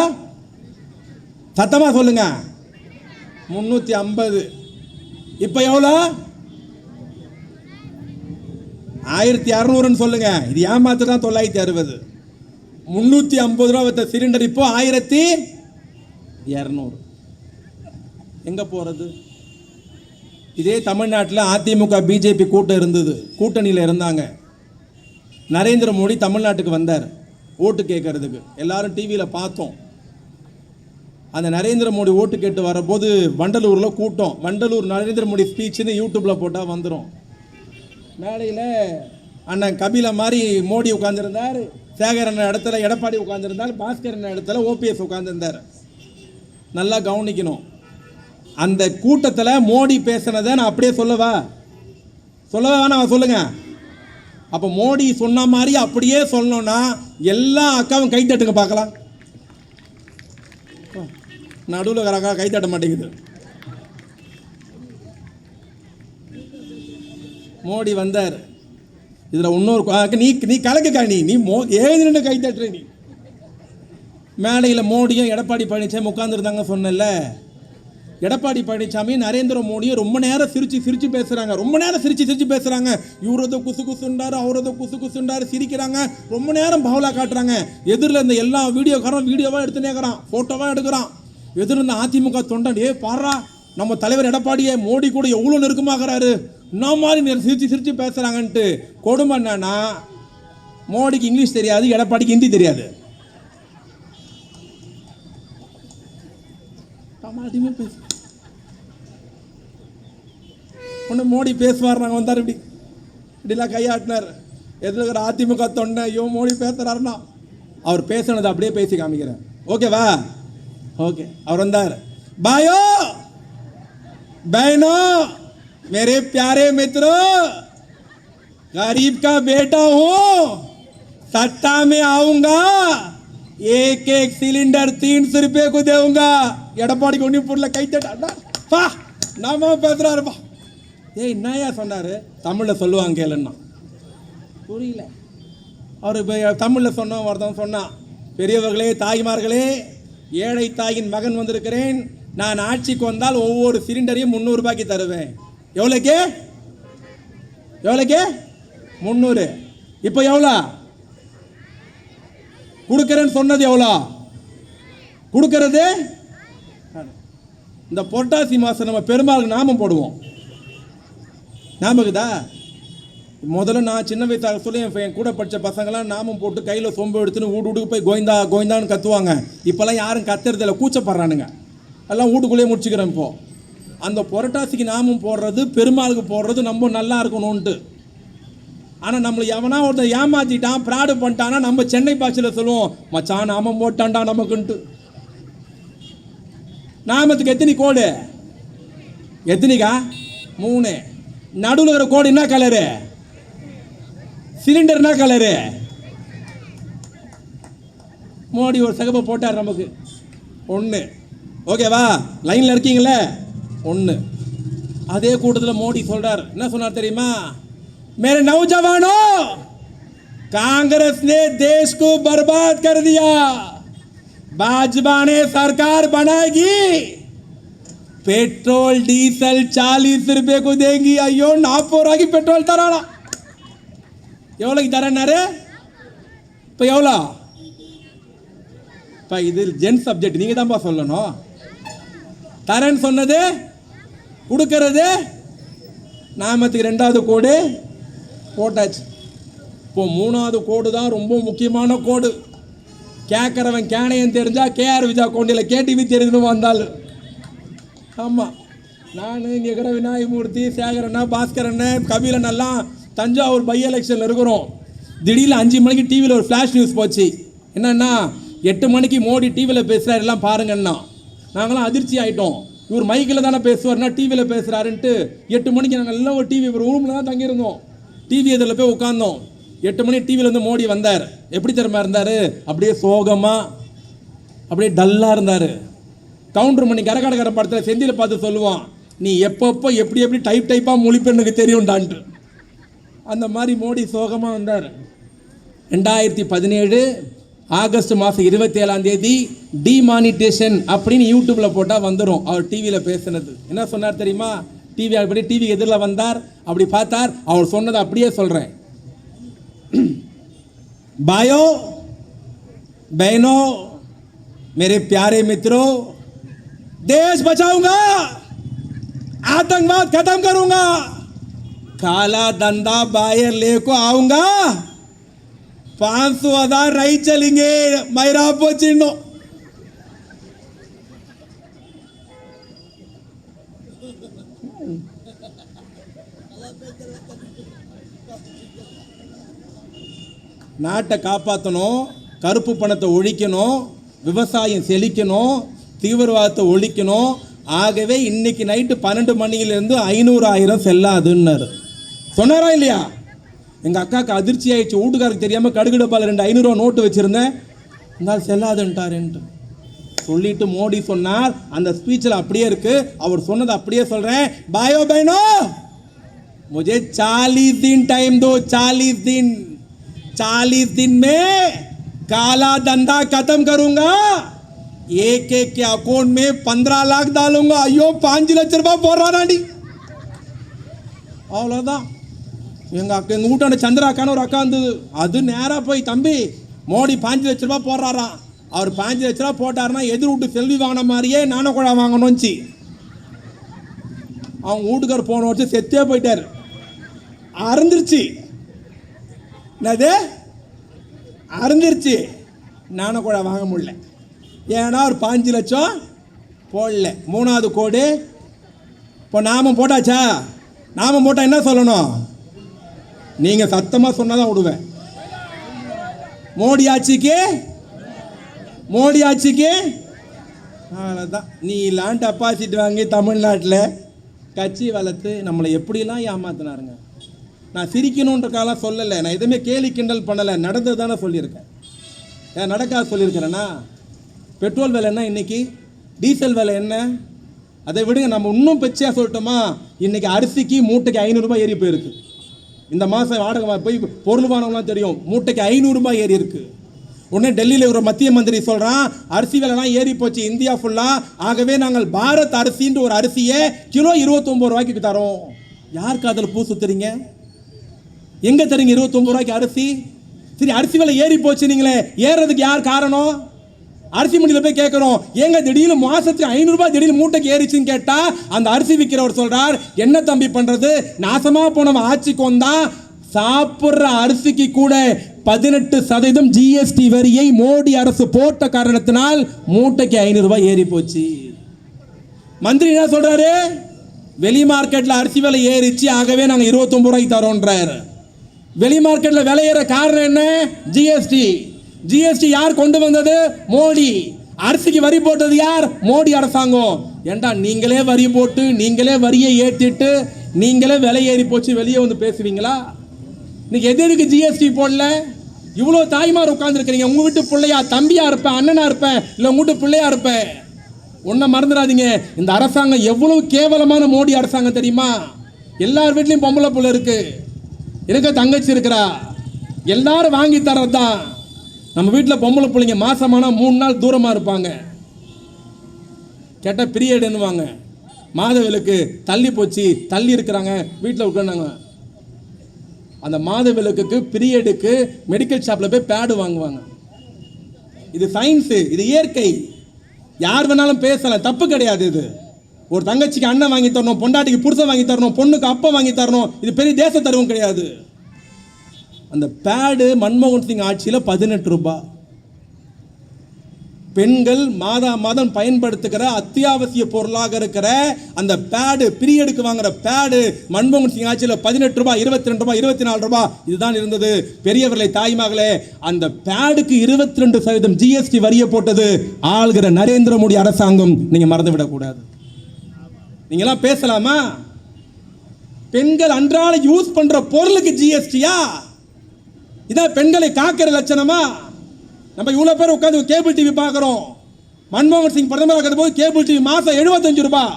சத்தமாக சொல்லுங்க. 350. இப்போ எவ்வளோ? 1600 சொல்லுங்க. இது ஏமாத்து தான் 960. 350 ரூபா வைத்த சிலிண்டர் இப்போ 1200. எங்க போறது? இதே தமிழ்நாட்டில் அதிமுக பிஜேபி கூட்டம் இருந்தது, கூட்டணியில் இருந்தாங்க. நரேந்திர மோடி தமிழ்நாட்டுக்கு வந்தார் ஓட்டு கேட்கறதுக்கு. எல்லாரும் டிவியில் பார்த்தோம். அந்த நரேந்திர மோடி ஓட்டு கேட்டு வரபோது வண்டலூரில் கூட்டம். வண்டலூர் நரேந்திர மோடி ஸ்பீச்சுன்னு யூடியூப்பில் போட்டால் வந்துடும். மேடையில் அண்ணன் கபில மாதிரி மோடி உட்காந்துருந்தார், சேகர் அண்ணன் இடத்துல எடப்பாடி உட்காந்துருந்தார், பாஸ்கர் அண்ணன் இடத்துல ஓபிஎஸ் உட்காந்துருந்தார். நல்லா கவனிக்கணும். அந்த கூட்டத்தில் மோடி பேசினதை நான் அப்படியே சொல்லவா வேணாம்? சொல்லுங்க. அப்போ மோடி சொன்ன மாதிரி அப்படியே சொல்லணும்னா எல்லா அக்காவும் கை தட்டுங்க பார்க்கலாம். நடுவில் அக்கா கை தட்ட மாட்டேங்குது. மோடி வந்தார். இதில் இன்னொரு நீ கலக்குக்கா, நீ எழுதிட்டு கை தட்டுற. நீ மேடையில் மோடியும் எடப்பாடி பழனிசாமி உட்காந்துருந்தாங்க சொன்னல. எடப்பாடி பழனிசாமி நரேந்திர மோடியை ரொம்ப நேரம் சிரிச்சு பேசுறாங்க. ரொம்ப நேரம் சிரிச்சு பேசுறாங்க. இவரது குசு குசுண்டாரு, அவரது குசு குசுண்டாரு, சிரிக்கிறாங்க. ரொம்ப நேரம் பவலா காட்டுறாங்க. எதிரில் இருந்த எல்லா வீடியோவாக எடுத்துனேக்கிறான், போட்டோவா எடுக்கிறான். எதிரில் இருந்த அதிமுக தொண்டன், பாரா நம்ம தலைவர் எடப்பாடியை மோடி கூட எவ்வளோ நெருக்கமாகறாரு, என்ன மாதிரி சிரிச்சு பேசுறாங்கன்ட்டு. கொடுமை என்னன்னா, மோடிக்கு இங்கிலீஷ் தெரியாது, எடப்பாடிக்கு ஹிந்தி தெரியாது. பேசு ஒன்று மோடி பேசுவார். நாங்கள் வந்தார், இப்படிலாம் கையாட்டினார். எதிர்க்கிற அதிமுக தொண்டை இவன் மோடி பேசுறாருன்னா அவர் பேசுனது அப்படியே பேசி காமிக்கிறேன். ஓகேவா? ஓகே. அவர் வந்தார். பாயோ बहनों, मेरे प्यारे मित्रों, गरीब का बेटा हूं, सत्ता में आऊंगा, एक सिलेंडर 300 रुपये को देऊंगा. எடப்பாடி கொண்டு பொருளை கைத்தட்டா நாம பேசுறாருப்பா. என்னையா சொன்னாரு? தமிழில் சொல்லுவாங்க கேளுன்னா புரியல. அவர் இப்போ தமிழில் ஒருத்தன் சொன்னான், பெரியவர்களே தாய்மார்களே, ஏழை தாயின் மகன் வந்திருக்கிறேன். நான் ஆட்சிக்கு வந்தால் ஒவ்வொரு சிலிண்டரையும் 300 ரூபாய்க்கு தருவேன். எவ்வளோக்கு? 300. இப்போ எவ்வளோ கொடுக்கறேன்னு சொன்னது? எவ்வளோ கொடுக்கறது? இந்த புரட்டாசி மாதம் நம்ம பெருமாளுக்கு நாமம் போடுவோம். ஞாபகதா? முதல்ல நான் சின்ன வயசாக சொல்லி என் கூட படித்த பசங்களாம் நாமம் போட்டு கையில் சொம்பு எடுத்துன்னு வீட்டுக்கு போய் கோவிந்தா கோவிந்தான்னு கத்துவாங்க. இப்போல்லாம் யாரும் கத்துறதில்ல, கூச்சப்படுறானுங்க. எல்லாம் வீட்டுக்குள்ளேயே முடிச்சுக்கிறேன். இப்போது அந்த புரட்டாசிக்கு நாமம் போடுறது, பெருமாளுக்கு போடுறது நம்ம நல்லா இருக்கணும்ன்ட்டு. ஆனால் நம்மளை எவனா ஒருத்தர் ஏமாற்றிட்டான், ப்ராடு பண்ணிட்டான்னா நம்ம சென்னை பாஷையில் சொல்லுவோம், மச்சான் நாமம் போட்டான்டா நமக்குன்ட்டு. நாமத்துக்கு எத்தனை கோடு? எத்தனைக்கா? 3. நடுவில் இருக்கிற கோடு என்ன கலரு? சிலிண்டர் என்ன கலரு? மோடி ஒரு சகப்பை போட்டார் நமக்கு 1. ஓகேவா? லைனில் இருக்கீங்களே 1. அதே கூட்டத்தில் மோடி சொல்றார், என்ன சொன்னார் தெரியுமா? मेरे नौजवानों, कांग्रेस ने देश को बर्बाद कर दिया, भाजपा ने सरकार बनाएगी, पेट्रोल डीजल 40 रुपए को देंगी. ஐயோ 40 ரூபாய்க்கு பெட்ரோல் தரானா? எவ்வளோக்கு தரேன்னாரு? இப்போ எவ்வளோ? இப்போ இது ஜென் சப்ஜெக்ட், நீங்கள் தான்ப்பா சொல்லணும். தரேன்னு சொன்னது கொடுக்கறது. நாமத்துக்கு 2வது கோடு போட்டாச்சு. இப்போ 3வது கோடு தான் ரொம்ப முக்கியமான கோடு. கேட்குறவன் கேனையன் தெரிஞ்சா கேஆர் விஜா கோண்டியில் கேடிவி தெரிஞ்சு வந்தாள். ஆமாம், நான் இங்கே இருக்கிற விநாயகமூர்த்தி, சேகரண்ணா, பாஸ்கரண்ண, கபிலன் எல்லாம் தஞ்சாவூர் பை எலெக்ஷனில் இருக்கிறோம். திடீர்னு 5 மணிக்கு டிவியில் ஒரு ஃப்ளாஷ் நியூஸ் போச்சு. என்னன்னா 8 மணிக்கு மோடி டிவியில் பேசுகிறார், எல்லாம் பாருங்கன்னா. நாங்களாம் அதிர்ச்சி ஆகிட்டோம். இவர் மைக்கில் தானே பேசுவார்னா டிவியில் பேசுகிறாருன்ட்டு 8 மணிக்கு நாங்கள் எல்லாம் ஒரு டிவி ஒரு ரூமில் தான் தங்கியிருந்தோம். டிவி இதில் போய் உட்காந்தோம். 8 மணி டிவியில் வந்து மோடி வந்தார். எப்படி தெரியுமா இருந்தார்? அப்படியே சோகமாக, அப்படியே டல்லாக இருந்தார். கவுண்டர் மணி கரகடகர படத்தில் செந்தியில் பார்த்து சொல்லுவான், நீ எப்பப்போ எப்படி எப்படி டைப்பாக மொழிப்பெண்ணுக்கு தெரியும்டான்ட்டு. அந்த மாதிரி மோடி சோகமாக வந்தார். 2017 ஆகஸ்ட் மாதம் 27ஆம் தேதி டிமானிட்டேஷன் அப்படின்னு யூடியூப்பில் போட்டால் வந்துடும். அவர் டிவியில் பேசுனது என்ன சொன்னார் தெரியுமா? டிவி எதிரில் வந்தார், அப்படி பார்த்தார். அவர் சொன்னதை அப்படியே சொல்கிறேன். भाइयों बहनों मेरे प्यारे मित्रों, देश बचाऊंगा, आतंकवाद खत्म करूंगा, काला धंधा बाहर लेको आऊंगा, 500,000 रही चलेंगे मैरापो चिन्नो. நாட்டை காப்பாற்றணும், கருப்பு பணத்தை ஒழிக்கணும், விவசாயம் செழிக்கணும், தீவிரவாதத்தை ஒழிக்கணும். ஆகவே இன்னைக்கு நைட்டு 12 மணியிலிருந்து 500,000 செல்லாதுன்னாரு. சொன்னாரா இல்லையா? எங்கள் அக்காவுக்கு அதிர்ச்சி ஆயிடுச்சு. வீட்டுக்காருக்கு தெரியாமல் கடுகு டப்பாவில் 2 500 நோட்டு வச்சுருந்தேன், இருந்தாலும் செல்லாதுன்ட்டாருன்ட்டு சொல்லிட்டு மோடி சொன்னார். அந்த ஸ்பீச்சில் அப்படியே இருக்கு. அவர் சொன்னது அப்படியே சொல்கிறேன். பாயோ பहनो, मुझे 40 दिन टाइम दो, 40 दिन में काला धंधा खत्म करूंगा, एक के अकाउंट में 15 लाख डालूंगा. ஐயோ 5 லட்ச ரூபாய் போடுறானாண்டி. அவ்வளோதான். எங்கள் வீட்டாண்ட சந்திராக்கான ஒரு அக்கா இருந்தது. அது நேராக போய், தம்பி மோடி 5 லட்ச ரூபாய் போடுறாராம். அவர் 5 லட்ச ரூபா போட்டாருன்னா எதிர் வீட்டு செல்வி வாங்கின மாதிரியே நானும் கூட வாங்கணும்ச்சு. அவங்க வீட்டுக்கார் போன வருஷம் செத்தே போயிட்டார். அறந்துருச்சு. என்னது அறந்துருச்சு. நானும் கூட வாங்க முடியல. ஏன்னா ஒரு 5 லட்சம் போடல. 3வது கோடு. இப்போ நாமம் போட்டாச்சா? நாமம் போட்டால் என்ன சொல்லணும்? நீங்கள் சத்தமாக சொன்னால் தான் விடுவேன். மோடி ஆட்சிக்கு அவ்வளோதான். நீ லேண்ட் டெபாசிட் வாங்கி தமிழ்நாட்டில் கட்சி வளர்த்து நம்மளை எப்படிலாம் ஏமாத்தினாருங்க. நான் சிரிக்கணுன்ற காலம் சொல்லலை, நான் எதுவுமே கேலி கிண்டல் பண்ணலை, நடந்தது தானே சொல்லியிருக்கேன். ஏன் நடக்காது சொல்லியிருக்கிறேன்னா? பெட்ரோல் விலை என்ன இன்னைக்கு, டீசல் விலை என்ன, அதை விடுங்க. நம்ம இன்னும் பெச்சியாக சொல்லட்டோமா? இன்றைக்கி அரிசிக்கு மூட்டைக்கு 500 ரூபாய் ஏறி போயிருக்கு. இந்த மாதம் வாடகை போய் பொருள் வாங்கலாம் தெரியும், மூட்டைக்கு 500 ரூபாய் ஏறி இருக்குது. உடனே டெல்லியில் ஒரு மத்திய மந்திரி சொல்கிறான், அரிசி விலைலாம் ஏறி போச்சு இந்தியா ஃபுல்லாக. ஆகவே நாங்கள் பாரத் அரிசின்ற ஒரு அரிசியை கிலோ 29 ரூபாய்க்கு தரோம். யாருக்கு அதில் பூ சுத்துறீங்க? எங்கே தரீங்க 29 ரூபாய்க்கு அரிசி? சரி, அரிசி விலை ஏறி போச்சு, நீங்களே ஏறதுக்கு யார் காரணம்? அரிசி மண்டியில் போய் கேட்குறோம், ஏங்க திடீர்னு மாதத்துக்கு 500 ரூபாய் திடீர்னு மூட்டைக்கு ஏறிச்சுன்னு கேட்டால் அந்த அரிசி விற்கிறவர் சொல்கிறார், என்ன தம்பி பண்ணுறது, நாசமாக போனவன் ஆட்சிக்கு வந்தான், சாப்பிட்ற அரிசிக்கு கூட 18% ஜிஎஸ்டி வரியை மோடி அரசு போட்ட காரணத்தினால் மூட்டைக்கு 500 ரூபாய் ஏறி போச்சு. மந்திரி என்ன சொல்றாரு? வெளி மார்க்கெட்ல அரிசி விலை ஏறிச்சு, ஆகவே நாங்க 29 ரூபாய்க்கு தரோன்றாரு. வெளி மார்க்கெட்ல விலை ஏற காரணம் என்ன? ஜிஎஸ்டி. ஜிஎஸ்டி யார் கொண்டு வந்தது? மோடி. அரிசிக்கு வரி போட்டது யார்? மோடி அரசாங்கம். ஏண்டா நீங்களே வரி போட்டு, நீங்களே வரியை ஏற்றிட்டு, நீங்களே விலை ஏறி போச்சு வெளியே வந்து பேசுவீங்களா? இன்னைக்கு எதுக்கு ஜிஎஸ்டி போடல? இவ்வளோ தாய்மார் உட்கார்ந்துருக்கிறீங்க. உங்க வீட்டு பிள்ளையா, தம்பியா இருப்பேன், அண்ணனா இருப்பேன், இல்லை உங்க வீட்டு பிள்ளையா இருப்பேன். ஒன்றை மறந்துடாதீங்க, இந்த அரசாங்கம் எவ்வளவு கேவலமான மோடி அரசாங்கம் தெரியுமா? எல்லார் வீட்லையும் பொம்பளை புள்ள இருக்கு, இருக்க தங்கச்சி இருக்கிறா, எல்லாரும் வாங்கி தரதான். நம்ம வீட்டில் பொம்பளை பிள்ளைங்க மாசமானா 3 நாள் தூரமாக இருப்பாங்க. கேட்ட பீரியடுன்னுவாங்க. மாதவிலக்கு தள்ளி போச்சு, தள்ளி இருக்கிறாங்க, வீட்டில் உட்காந்தாங்க. அந்த மாதவிலக்குக்கு பீரியடுக்கு மெடிக்கல் ஷாப்பில் போய் பேடு வாங்குவாங்க. இது சயின்ஸு, இது இயற்கை. யார் வேணாலும் பேசலாம், தப்பு கிடையாது. இது ஒரு தங்கச்சிக்கு அண்ணன் வாங்கி தரணும், பொண்டாட்டிக்கு புருஷன் வாங்கி தரணும், பொண்ணுக்கு அப்பா வாங்கி தரணும். இது பெரிய தேச தருவம் கிடையாது. அந்த பேடு மன்மோகன் சிங் ஆட்சியில் 18 ரூபாய். பெண்கள் மாதம் பயன்படுத்துகிற அத்தியாவசிய பொருளாக இருக்கிற அந்த பேடு, பீரியடுக்கு வாங்குற பேடு மன்மோகன் சிங் ஆட்சியில் 18 ரூபாய், 22 ரூபாய், 24 ரூபாய் இதுதான் இருந்தது. பெரியவர்களை, தாய்மார்களே, அந்த பேடுக்கு 22% ஜிஎஸ்டி வரியை போட்டது ஆளுகிற நரேந்திர மோடி அரசாங்கம். நீங்க மறந்து விடக்கூடாது. நீங்களாம் பேசலாமா? பெண்கள் அன்றாட யூஸ் பண்ற பொருளுக்கு ஜிஎஸ்டியா? இதான் பெண்களை காக்கிற லட்சணமா? நம்ம இவ்வளோ பேர் உட்காந்து கேபிள் டிவி பார்க்குறோம். மன்மோகன் சிங் பிரதமராக இருக்கிற போது கேபிள் டிவி மாதம் 75 ரூபாய்.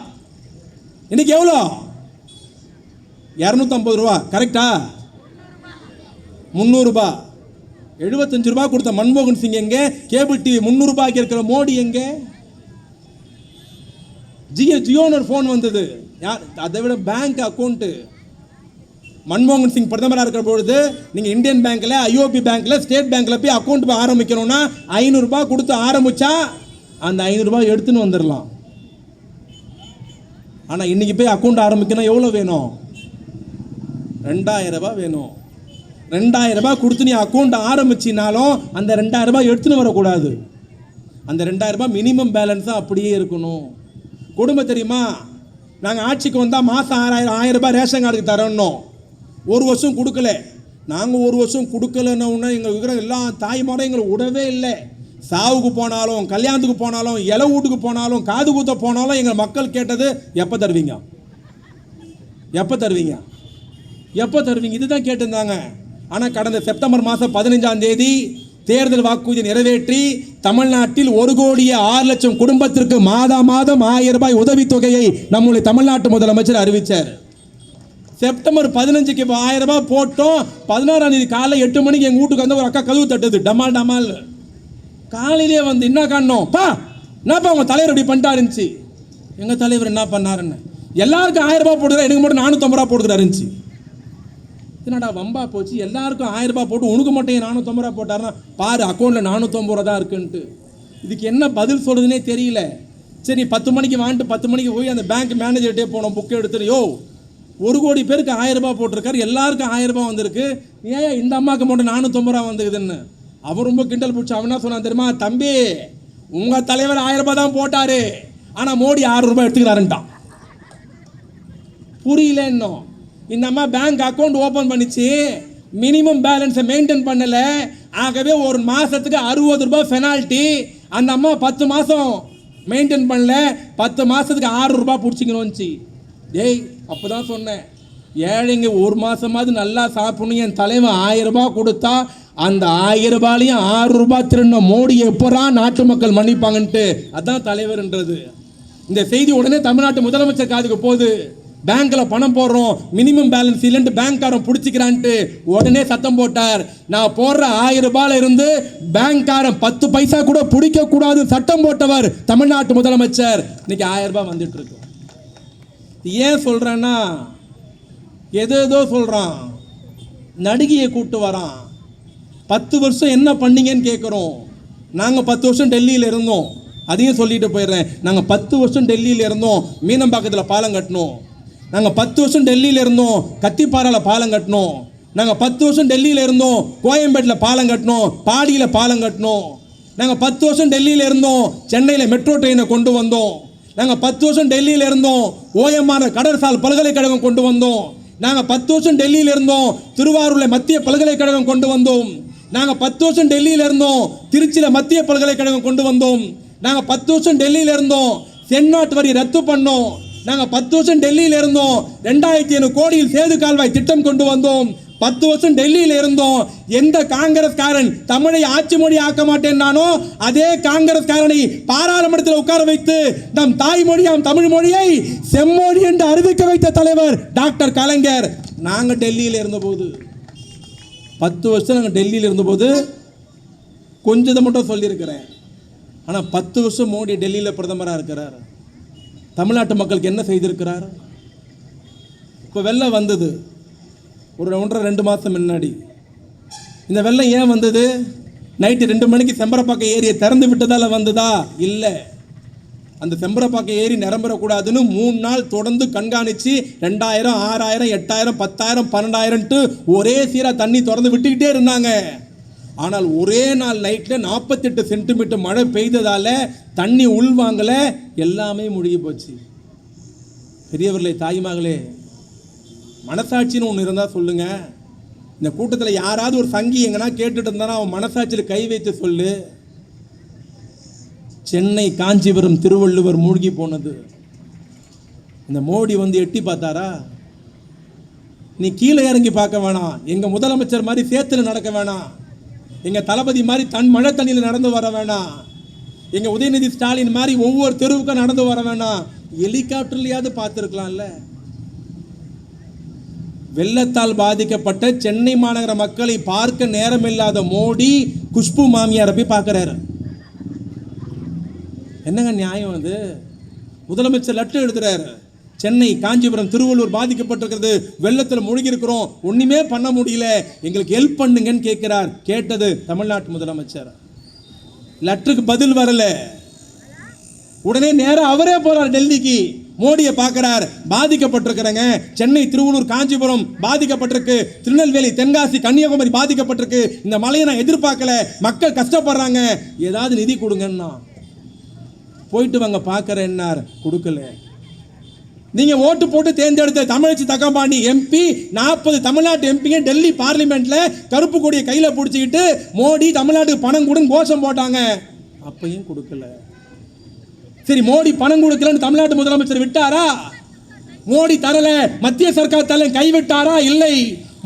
இன்னைக்கு எவ்வளோ? 250 ரூபா. கரெக்டா? 300 ரூபாய். 75 ரூபாய் கொடுத்த மன்மோகன் சிங் எங்க? கேபிள் டிவி 300 ரூபாய்க்கு இருக்கிற மோடி எங்க? ஜியோன்னு ஒரு ஃபோன் வந்தது. அதை விட பேங்க் அக்கௌண்ட்டு. மன்மோகன் சிங் பிரதமராக இருக்கிற பொழுது நீங்கள் இந்தியன் பேங்க்கில், ஐஓபி பேங்க்கில், ஸ்டேட் பேங்க்கில் போய் அக்கௌண்ட் ஆரம்பிக்கணும்னா 500 ரூபாய் கொடுத்து ஆரம்பித்தா அந்த 500 ரூபாய் எடுத்துன்னு வந்துடலாம். ஆனால் இன்றைக்கி போய் அக்கௌண்ட் ஆரம்பிக்கணும் எவ்வளோ வேணும்? 2000 ரூபாய் வேணும். 2000 ரூபாய் கொடுத்து நீ அக்கௌண்ட் ஆரம்பிச்சினாலும் அந்த 2000 ரூபாய் எடுத்துன்னு வரக்கூடாது. அந்த 2000 ரூபாய் மினிமம் பேலன்ஸாக அப்படியே இருக்கணும். குடும்பம் தெரியுமா? நாங்கள் ஆட்சிக்கு வந்தால் மாதம் 1000 ரூபாய் ரேஷன் கார்டுக்கு தரணும். ஒரு வருஷம் கொடுக்கல. நாங்கள் ஒரு வருஷம் கொடுக்கலன்னு எங்களுக்கு இருக்கிற எல்லா தாய்மாரும் எங்களை விடவே இல்லை. சாவுக்கு போனாலும், கல்யாணத்துக்கு போனாலும், இலை வீட்டுக்கு போனாலும், காது குத்த போனாலும் எங்கள் மக்கள் கேட்டது எப்போ தருவீங்க, எப்போ தருவீங்க, எப்போ தருவீங்க, இதுதான் கேட்டிருந்தாங்க. ஆனால் கடந்த செப்டம்பர் மாதம் 15ஆம் தேதி தேர்தல் வாக்குறுதி நிறைவேற்றி தமிழ்நாட்டில் 1,06,00,000 குடும்பத்திற்கு மாதம் 1000 ரூபாய் உதவித்தொகையை நம்முடைய தமிழ்நாட்டு முதலமைச்சர் அறிவித்தார். செப்டம்பர் 15க்கு 1000 ரூபாய் போட்டோம். 16ஆம் தேதி காலை 8 மணிக்கு எங்கள் வீட்டுக்கு வந்து ஒரு அக்கா கதவு தட்டுது, டமால் டமால். காலையிலே வந்து என்ன காணோம் பா, என்னப்பா உங்கள் தலைவர் இப்படி பண்ணிட்டாருந்துச்சு. எங்கள் தலைவர் என்ன பண்ணாருன்னு எல்லாருக்கும் 1000 ரூபாய் போட்டுக்கிறா, எனக்கு மட்டும் 450 ரூபா போட்டுக்கிறாருந்துச்சு. என்னடா வம்பா போச்சு, எல்லாருக்கும் 1000 ரூபாய் போட்டு உனக்கு மட்டும் 450 ரூபா போட்டாருன்னா பாரு அக்கௌண்ட்டில் 450 ரூபா தான் இருக்குன்ட்டு. இதுக்கு என்ன பதில் சொல்கிறதுனே தெரியல. சரி 10 மணிக்கு வாங்கிட்டு 10 மணிக்கு போய் அந்த பேங்க் மேனேஜர்கிட்டே போனோம், புக்கை எடுத்துட்டு, யோ 1 கோடி பேருக்கு 1000 ரூபாய் போட்டிருக்காரு, எல்லாருக்கும் 1000 ரூபாய் வந்திருக்கு, ஏன் இந்த அம்மாவுக்கு மட்டும் 450 ரூபா வந்துக்குதுன்னு. அவர் ரொம்ப கிண்டல் பிடிச்சி அவனா சொன்னான் தெரியுமா? தம்பி உங்கள் தலைவர் 1000 ரூபாய் தான் போட்டாரு, ஆனால் மோடி 6 ரூபாய் எடுத்துக்கிறாருன்ட்டான். புரியல இன்னும். இந்த அம்மா பேங்க் அக்கௌண்ட் ஓப்பன் பண்ணிச்சு, மினிமம் பேலன்ஸை மெயின்டைன் பண்ணல, ஆகவே ஒரு மாதத்துக்கு 60 ரூபாய் பெனால்ட்டி. அந்த அம்மா 10 மாதம் மெயின்டைன் பண்ணல, 10 மாதத்துக்கு 6 ரூபாய் பிடிச்சிக்கணும்னுச்சு. ஏய் அப்போ தான் சொன்னேன், ஏழைங்க ஒரு மாதமாவது நல்லா சாப்பிடணும். என் தலைவன் 1000 ரூபாய் கொடுத்தா அந்த 1000 ரூபாயிலையும் 6 ரூபாய் திருடின மோடி எப்போரா நாட்டு மக்கள் மன்னிப்பாங்கன்ட்டு. அதான் தலைவர்ன்றது. இந்த செய்தி உடனே தமிழ்நாட்டு முதலமைச்சர் காதுக்கு போகுது. பேங்க்கில் பணம் போடுறோம், மினிமம் பேலன்ஸ் இல்லைன்ட்டு பேங்க்காரன் பிடிச்சிக்கிறான்ட்டு உடனே சத்தம் போட்டார். நான் போடுற 1000 ரூபாயில இருந்து பேங்க்காரன் 10 பைசா கூட பிடிக்கக்கூடாது சட்டம் போட்டவர் தமிழ்நாட்டு முதலமைச்சர். இன்னைக்கு 1000 ரூபாய் வந்துட்டு இருக்கு. ஏன் சொல்கிறேன்னா, ஏதோ சொல்கிறான், நடிகையை கூப்பிட்டு வரான். 10 வருஷம் என்ன பண்ணீங்கன்னு கேட்குறோம். நாங்கள் 10 வருஷம் டெல்லியில் இருந்தோம், அதையும் சொல்லிட்டு போயிடுறேன். நாங்கள் 10 வருஷம் டெல்லியில் இருந்தோம், மீனம்பாக்கத்தில் பாலம் கட்டினோம். நாங்கள் 10 வருஷம் டெல்லியில் இருந்தோம், கத்திப்பாறாவில் பாலம் கட்டினோம். நாங்கள் 10 வருஷம் டெல்லியில் இருந்தோம், கோயம்பேட்டில் பாலம் கட்டினோம், பாடியில் பாலம் கட்டினோம். நாங்கள் 10 வருஷம் டெல்லியில் இருந்தோம், சென்னையில் மெட்ரோ ட்ரெயினை கொண்டு வந்தோம். நாங்கள் 10 வருஷம் டெல்லியில் இருந்தோம், ஓஎம்ஆர் கடற்சால் பல்கலைக்கழகம் கொண்டு வந்தோம். நாங்கள் 10 வருஷம் டெல்லியில் இருந்தோம், திருவாரூரில் மத்திய பல்கலைக்கழகம் கொண்டு வந்தோம். நாங்கள் 10 வருஷம் டெல்லியில் இருந்தோம், திருச்சியில் மத்திய பல்கலைக்கழகம் கொண்டு வந்தோம். நாங்கள் 10 வருஷம் டெல்லியில் இருந்தோம், செந்நாட்டு வரி ரத்து பண்ணோம். நாங்கள் 10 வருஷம் டெல்லியில் இருந்தோம், 2500 கோடியில் சேது கால்வாய் திட்டம் கொண்டு வந்தோம். 10 வருஷம் டெல்லியில் இருந்தோம். எந்த காங்கிரஸ்காரன் தமிழை ஆட்சி மொழி ஆக்க மாட்டேன் நானோ அதே காங்கிரஸ்காரனை பாராளுமன்றத்தில் உட்கார வைத்து நம் தாய்மொழியாம் தமிழ் மொழியை செம்மொழி என்று அறிவிக்க வைத்த தலைவர் டாக்டர் கலைஞர். நாங்கள் டெல்லியில் இருந்தபோது 10 வருஷம் நாங்கள் டெல்லியில் இருந்தபோது கொஞ்சத்தை மட்டும் சொல்லியிருக்கிறேன். ஆனால் 10 வருஷம் மோடி டெல்லியில் பிரதமராக இருக்கிறார். தமிழ்நாட்டு மக்களுக்கு என்ன செய்திருக்கிறார்? இப்போ வெள்ளம் வந்தது ஒரு 1.5-2 மாதம் முன்னாடி. இந்த வெள்ளம் ஏன் வந்தது? நைட்டு 2 மணிக்கு செம்பரப்பாக்கம் ஏரியை திறந்து விட்டதால் வந்ததா? இல்லை. அந்த செம்பரப்பாக்கம் ஏரி நிரம்பரக்கூடாதுன்னு 3 நாள் தொடர்ந்து கண்காணித்து 2000, 6000, 8000, 10,000, 12,000ட்டு ஒரே சீராக தண்ணி திறந்து விட்டுக்கிட்டே இருந்தாங்க. ஆனால் ஒரே நாள் நைட்டில் 48 சென்டிமீட்டர் மழை பெய்ததால் தண்ணி உள்வாங்கலை, எல்லாமே முழுகி போச்சு. பெரியவர்களே, தாய்மார்களே, மனசாட்சின்னு ஒன்று இருந்தால் சொல்லுங்க. இந்த கூட்டத்தில் யாராவது ஒரு சங்கி எங்கன்னா கேட்டுட்டு இருந்தானா அவன் மனசாட்சியில் கை வைத்து சொல்லு. சென்னை, காஞ்சிபுரம், திருவள்ளுவர் மூழ்கி போனது. இந்த மோடி வந்து எட்டி பார்த்தாரா? நீ கீழே இறங்கி பார்க்க வேணாம், எங்கள் முதலமைச்சர் மாதிரி சேத்துல நடக்க வேணாம், எங்கள் தளபதி மாதிரி மழை தண்ணியில் நடந்து வர வேணாம், எங்கள் உதயநிதி ஸ்டாலின் மாதிரி ஒவ்வொரு தெருவுக்கும் நடந்து வர வேணாம், ஹெலிகாப்டர்லையாவது பார்த்துருக்கலாம்ல. வெள்ளத்தால் பாதிக்கப்பட்ட சென்னை மாநகர மக்களை பார்க்க நேரமில்லாத மோடி குஷ்பு மாமியாரை போய் பார்க்கிறாரு. என்னங்க நியாயம் அது? முதலமைச்சர் லெட்டர் எழுதுறாரு, சென்னை, காஞ்சிபுரம், திருவள்ளூர் பாதிக்கப்பட்டிருக்கிறது, வெள்ளத்தில் மூழ்கி இருக்கிறோம், ஒண்ணுமே பண்ண முடியல, எங்களுக்கு ஹெல்ப் பண்ணுங்கன்னு கேட்கிறார். கேட்டது தமிழ்நாட்டு முதலமைச்சர். லெட்டருக்கு பதில் வரல. உடனே நேரம் அவரே போறார் டெல்லிக்கு. மோடியை பார்க்கிறார். பாதிக்கப்பட்டிருக்கிறங்க, சென்னை, திருவள்ளூர், காஞ்சிபுரம் பாதிக்கப்பட்டிருக்கு, திருநெல்வேலி, தென்காசி, கன்னியாகுமரி பாதிக்கப்பட்டிருக்கு, இந்த மழையை நான் எதிர்பார்க்கல, மக்கள் கஷ்டப்படுறாங்க, ஏதாவது நிதி கொடுங்கன்னா. போயிட்டு வாங்க பார்க்கறேன்னார், கொடுக்கல. நீங்க ஓட்டு போட்டு தேர்ந்தெடுத்த தமிழச்சி தங்கபாண்டி எம்பி 40 தமிழ்நாட்டு எம்பிங்க டெல்லி பார்லிமெண்ட்ல கருப்பு கொடியை கையில பிடிச்சிக்கிட்டு மோடி தமிழ்நாட்டுக்கு பணம் கொடுன்னு கோஷம் போட்டாங்க, அப்பையும் கொடுக்கல. சரி, மோடி பணம் கொடுக்கலன்னு தமிழ்நாட்டு முதலமைச்சர் விட்டாரா? மோடி தரல, மத்திய சர்க்கார் தரல, கைவிட்டாரா? இல்லை.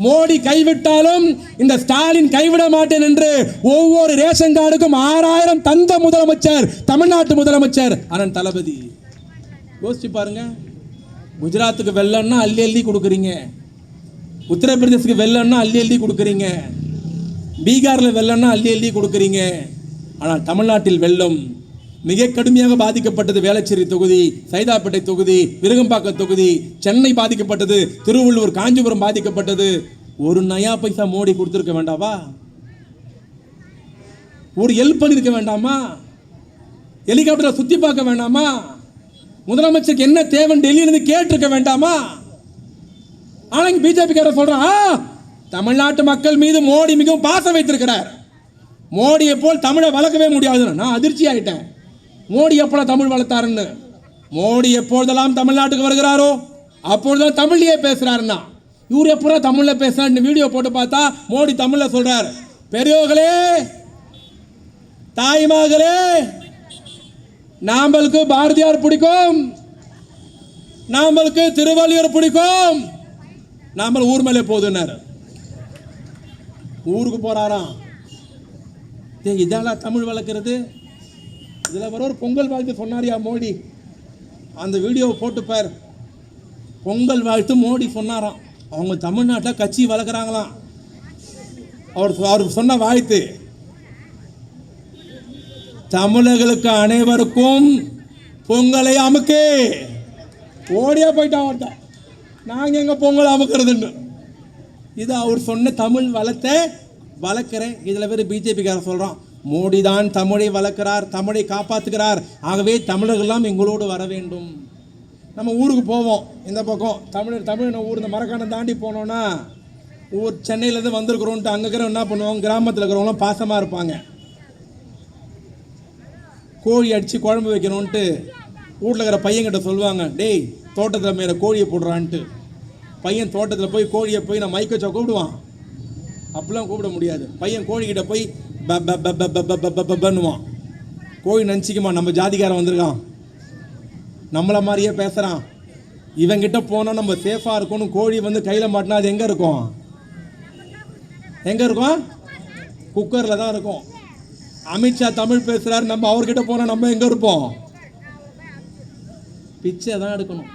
மோடி கைவிட்டாலும் இந்த ஸ்டாலின் கைவிட மாட்டேன் என்று ஒவ்வொரு ரேஷன் கார்டுக்கும் 6000 தந்த முதலமைச்சர் தமிழ்நாட்டு முதலமைச்சர் அண்ணன் தளபதி. யோசிச்சு பாருங்க. குஜராத்துக்கு வெள்ளம்னா அள்ளி அள்ளி கொடுக்குறீங்க, உத்தரப்பிரதேசத்துக்கு வெள்ளம்னா அள்ளி அள்ளி கொடுக்குறீங்க, பீகாரில் வெள்ளம்னா அள்ளி அள்ளி கொடுக்குறீங்க. ஆனால் தமிழ்நாட்டில் வெள்ளம் மிக கடுமையாக பாதிக்கப்பட்டது. வேளச்சேரி தொகுதி, சைதாப்பேட்டை தொகுதி, விருகம்பாக்கம் தொகுதி, சென்னை பாதிக்கப்பட்டது, திருவள்ளூர், காஞ்சிபுரம் பாதிக்கப்பட்டது. ஒரு நயா பைசா மோடி கொடுத்துருக்க வேண்டாமா? ஒரு ஹெல்ப் பண்ணிருக்க வேண்டாமா? ஹெலிகாப்டரை சுத்தி பார்க்க வேண்டாமா? முதலமைச்சருக்கு என்ன தேவைன்னு டெல்லியிலிருந்து கேட்டிருக்க வேண்டாமா? ஆனா இங்க பிஜேபிக்கார சொல்றான், தமிழ்நாட்டு மக்கள் மீது மோடி மிகவும் பாசம் வைத்திருக்கிறார், மோடியை போல் தமிழை வளர்க்கவே முடியாது. நான் அதிர்ச்சி ஆயிட்டேன். மோடி எப்போ தமிழ் வளர்த்தாருன்னு. மோடி எப்பொழுதெல்லாம் தமிழ்நாட்டுக்கு வருகிறாரோ அப்பொழுதுதான் தமிழ்லயே பேசுறாருன்னா, இவர் எப்போ தமிழ்ல பேசுறாரு வீடியோ போட்டு பார்த்தா மோடி தமிழ்ல சொல்றாரு. பெரியோர்களே, தாய்மார்களே, நாமளுக்கு பாரதியார் பிடிக்கும், நாமளுக்கு திருவள்ளுவர் பிடிக்கும், நாம ஊர் மேலே போதுன்னாரு. ஊருக்கு போறாராம். இதெல்லாம் தமிழ் வளர்க்கிறது? இதில் வர ஒரு பொங்கல் வாழ்த்து சொன்னாரியா மோடி, அந்த வீடியோவை போட்டுப்பார். பொங்கல் வாழ்த்து மோடி சொன்னாராம். அவங்க தமிழ்நாட்டில் கட்சி வளர்க்குறாங்களாம். அவர் சொன்ன வாழ்த்து, தமிழர்களுக்கு அனைவருக்கும் பொங்கலை அமுக்கு. ஓடியா போயிட்டான் ஒருத்தன், நாங்கள் எங்கே பொங்கல் அமுக்கிறதுன்னு. இது அவர் சொன்ன தமிழ் வளர்க்குறேன். இதில் பேர் பிஜேபிக்காரர் சொல்கிறான், மோடி தான் தமிழை வளர்க்கிறார், தமிழை காப்பாற்றுகிறார், ஆகவே தமிழர்கள்லாம் எங்களோடு வர வேண்டும். நம்ம ஊருக்கு போவோம், இந்த பக்கம் தமிழ் ஊர் இந்த மரக்காணம் தாண்டி போனோன்னா ஊர் சென்னையிலேருந்து வந்திருக்கிறோன்ட்டு அங்கே இருக்கிற என்ன பண்ணுவாங்க, கிராமத்தில் இருக்கிறவங்களாம் பாசமாக இருப்பாங்க. கோழி அடித்து குழம்பு வைக்கணுன்ட்டு வீட்டில் இருக்கிற பையன்கிட்ட சொல்லுவாங்க, டேய் தோட்டத்தில் மேலே கோழியை போடுறான்ட்டு. பையன் தோட்டத்தில் போய் கோழியை போய் நான் மைக்க வச்சா கூப்பிடுவான். அப்படிலாம் கூப்பிட முடியாது. பையன் கோழிக்கிட்ட போய் பண்ணுவான். கோழி நினச்சிக்குமா நம்ம ஜாதிக்காரன் வந்திருக்கான், நம்மளை மாதிரியே பேசுகிறான், இவங்கிட்ட போனால் நம்ம சேஃபாக இருக்கணும். கோழி வந்து கையில் மாட்டினா அது எங்கே இருக்கும், எங்கே இருக்கும்? குக்கரில் தான் இருக்கும். அமித்ஷா தமிழ் பேசுகிறாரு, நம்ம அவர்கிட்ட போனால் நம்ம எங்கே இருப்போம்? பிச்சை தான் எடுக்கணும்.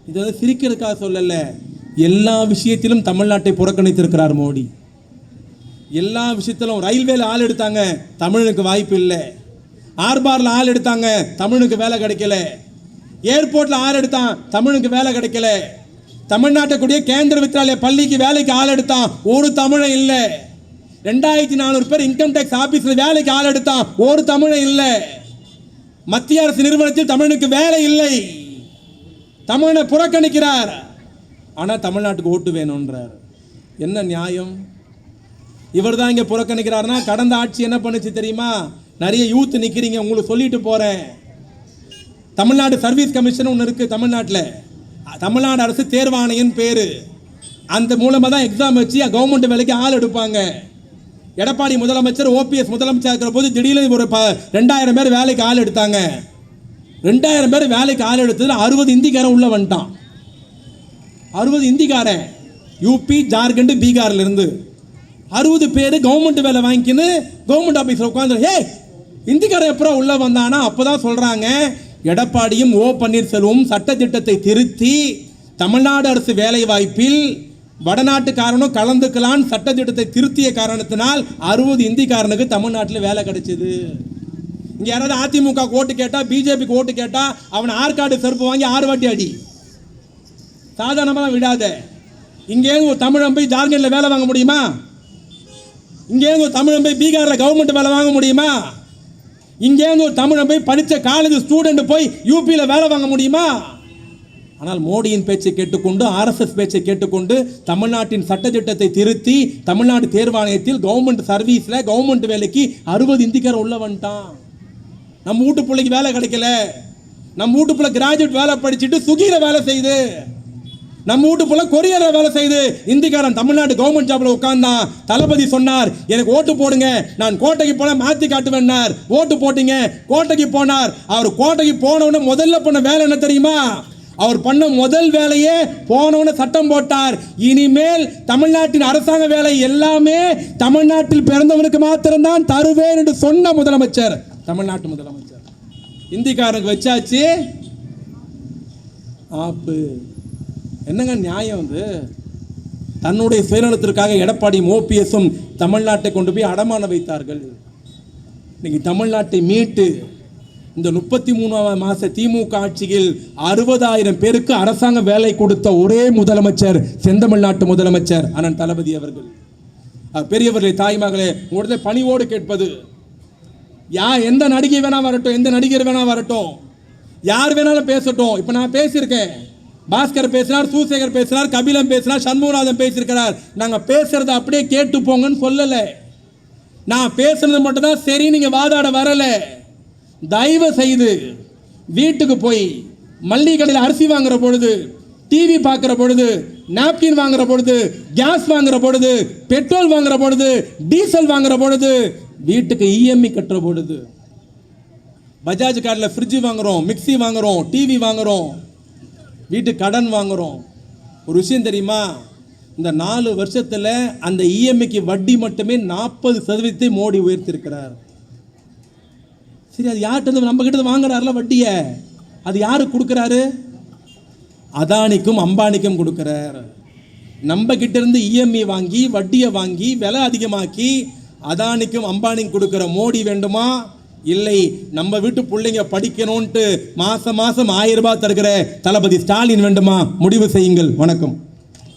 இது வந்து சிரிக்கிறதுக்காக சொல்லல, எல்லா விஷயத்திலும் தமிழ்நாட்டை புறக்கணித்திருக்கிறார் மோடி. எல்லா விஷயத்திலும் ரயில்வேல ஆள் எடுத்தாங்க, தமிழனுக்கு வாய்ப்பு இல்லை. ஆர்பாரில் ஆள் எடுத்தாங்க, தமிழனுக்கு வேலை கிடைக்கல. ஏர்போர்ட்டில் ஆள் எடுத்தான், தமிழுக்கு வேலை கிடைக்கல. தமிழ்நாட்டுக்குரிய கேந்திர வித்யாலய பள்ளிக்கு வேலைக்கு ஆள் எடுத்தான், ஒரு தமிழன் இல்லை. 2400 பேர் இன்கம் டேக்ஸ் ஆபீஸில் வேலைக்கு ஆள் எடுத்தான், ஒரு தமிழன் இல்லை. மத்திய அரசு நிறுவனத்தில் தமிழனுக்கு வேலை இல்லை. தமிழனை புறக்கணிக்கிறார். ஆனால் தமிழ்நாட்டுக்கு ஓட்டு வேணும்ன்றார். என்ன நியாயம்? இவர் தான் இங்கே புறக்கணிக்கிறார்னா, கடந்த ஆட்சி என்ன பண்ணுச்சு தெரியுமா? நிறைய யூத் நிற்கிறீங்க, உங்களுக்கு சொல்லிட்டு போகிறேன். தமிழ்நாடு சர்வீஸ் கமிஷன் ஒன்று இருக்குது தமிழ்நாட்டில். தமிழ்நாடு அரசு தேர்வாணையம் பேர். அந்த மூலமாக தான் எக்ஸாம் வச்சு கவர்மெண்ட் வேலைக்கு ஆள் எடுப்பாங்க. எடப்பாடி முதலமைச்சர் ஓபிஎஸ் முதலமைச்சர் இருக்கிற போது திடீர்னு ஒரு 2000 பேர் வேலைக்கு ஆள் எடுத்தாங்க. 2000 பேர் வேலைக்கு ஆள் எடுத்தது 60 இந்திக்காரன் உள்ள வந்துட்டான். 60 இந்திக்காரன் யூபி, ஜார்க்கண்ட், பீகார்ல இருந்து 60 பேர் கவர்மெண்ட் வேலை வாங்கிக்கின்னு கவர்மெண்ட் ஆஃபீஸில் உட்காந்து, ஹே இந்திக்காரன் எப்பறம் உள்ள வந்தானா? அப்போதான் சொல்றாங்க, எடப்பாடியும் ஓ பன்னீர்செல்வம் சட்டத்திட்டத்தை திருத்தி தமிழ்நாடு அரசு வேலை வாய்ப்பில் வடநாட்டுக்காரனும் கலந்துக்கலான் சட்டத்திட்டத்தை திருத்திய காரணத்தினால் 60 இந்திக்காரனுக்கு தமிழ்நாட்டில் வேலை கிடைச்சது. இங்கே யாராவது அதிமுக ஓட்டு கேட்டா, பிஜேபிக்கு ஓட்டு கேட்டா அவன் ஆற்காடு செருப்பு வாங்கி 6 வாட்டி அடி. சாதாரணமாக விடாத. இங்கே ஒரு தமிழன் போய் ஜார்க்கண்டில் வேலை வாங்க முடியுமா? இங்கே ஒரு தமிழன் போய் பீகாரில் கவர்மெண்ட் வேலை வாங்க முடியுமா? இங்கே ஒரு தமிழன் போய் படித்த காலேஜ் ஸ்டூடெண்ட் போய் யூபியில் வேலை வாங்க முடியுமா? ஆனால் மோடியின் பேச்சை கேட்டுக்கொண்டு, ஆர்எஸ்எஸ் பேச்சை கேட்டுக்கொண்டு தமிழ்நாட்டின் சட்டத்திட்டத்தை திருத்தி தமிழ்நாடு தேர்வாணையத்தில் கவர்மெண்ட் சர்வீஸில் கவர்மெண்ட் வேலைக்கு 60 இந்திக்காரன் உள்ள வந்துட்டான். நம்ம வீட்டு பிள்ளைக்கு வேலை கிடைக்கல. நம்ம வீட்டு பிள்ளை கிராஜுவேட் வேலை படிச்சுட்டு சுகியில் வேலை செய்யுது. நம்ம வீட்டு பிள்ளை கொரியரில் வேலை செய்யுது. இந்திக்காரன் தமிழ்நாடு கவர்மெண்ட் ஜாப்ல உட்கார்ந்தான். தளபதி சொன்னார், எனக்கு ஓட்டு போடுங்க, நான் கோட்டைக்கு போன மாற்றி காட்டுவேன்னார். ஓட்டு போட்டீங்க, கோட்டைக்கு போனார். அவர் கோட்டைக்கு போனவன முதல்ல பண்ண வேலை என்ன தெரியுமா? அவர் பண்ண முதல் வேலையே போனவன சட்டம் போட்டார். இனிமேல் தமிழ்நாட்டின் அரசாங்க வேலை எல்லாமே தமிழ்நாட்டில் பிறந்தவனுக்கு மாத்திரம்தான் தருவேன் என்று சொன்ன முதலமைச்சர், தமிழ்நாட்டு முதலமைச்சர். இந்திக்காரனுக்கு வச்சாச்சு ஆப்பு. என்னங்க நியாயம்? வந்து தன்னுடைய சுயநலத்திற்காக எடப்பாடியும் ஓபிஎஸும் தமிழ்நாட்டை கொண்டு போய் அடமான வைத்தார்கள். இன்னைக்கு தமிழ்நாட்டை மீட்டு இந்த 33 மாச திமுக ஆட்சியில் 60,000 பேருக்கு அரசாங்க வேலை கொடுத்த ஒரே முதலமைச்சர் செந்தமிழ்நாட்டு முதலமைச்சர் அண்ணன் தளபதி அவர்கள். பெரியவர்களே, தாய்மகளே, உடனே பணிவோடு கேட்பது, எந்த நடிகை வேணா வரட்டும், எந்த நடிகர் வேணா வரட்டும், யார் வேணாலும் பேசட்டும். இப்போ நான் பேசியிருக்கேன், பாஸ்கர் பேசினார், சூசேகர் பேசினார், கபிலம் பேசினார், சண்முகநாதன் பேசியிருக்கிறார். நாங்கள் பேசுறதை அப்படியே கேட்டு போங்கன்னு சொல்லலை. நான் பேசுறது மட்டும் தான் சரி, நீங்க வாதாட வரல. தயவு செய்து வீட்டுக்கு போய் மல்லிகை கடையில் அரிசி வாங்குற பொழுது, டிவி பார்க்குற பொழுது, நாப்கின் வாங்குற பொழுது, கேஸ் வாங்குற பொழுது, பெட்ரோல் வாங்குற பொழுது, டீசல் வாங்குற பொழுது, வீட்டுக்கு இஎம்ஐ கட்டுற பொழுது, பஜாஜ் கார்டில் ஃப்ரிட்ஜ் வாங்குறோம், மிக்சி வாங்குறோம், டிவி வாங்குறோம், வீட்டுக்கு கடன் வாங்குறோம். ஒரு விஷயம் தெரியுமா? இந்த 4 வருஷத்தில் அந்த இஎம்ஐக்கு வட்டி மட்டுமே 40% மோடி உயர்த்திருக்கிறார். சரி, அது யார்கிட்ட நம்ம கிட்ட வாங்குறாருல வட்டியை, அது யாருக்கு கொடுக்குறாரு? அதானிக்கும் அம்பானிக்கும் கொடுக்குறார். நம்ம கிட்ட இருந்து இஎம்ஐ வாங்கி வட்டியை வாங்கி விலை அதிகமாக்கி அதானிக்கும் அம்பானிக்கும் கொடுக்குற மோடி வேண்டுமா? இல்லை, நம்ம வீட்டு பிள்ளைங்க படிக்கணும்ட்டு மாசம் 1000 ரூபாய் தருகிற தளபதி ஸ்டாலின் வேண்டுமா? முடிவு செய்யுங்கள். வணக்கம்.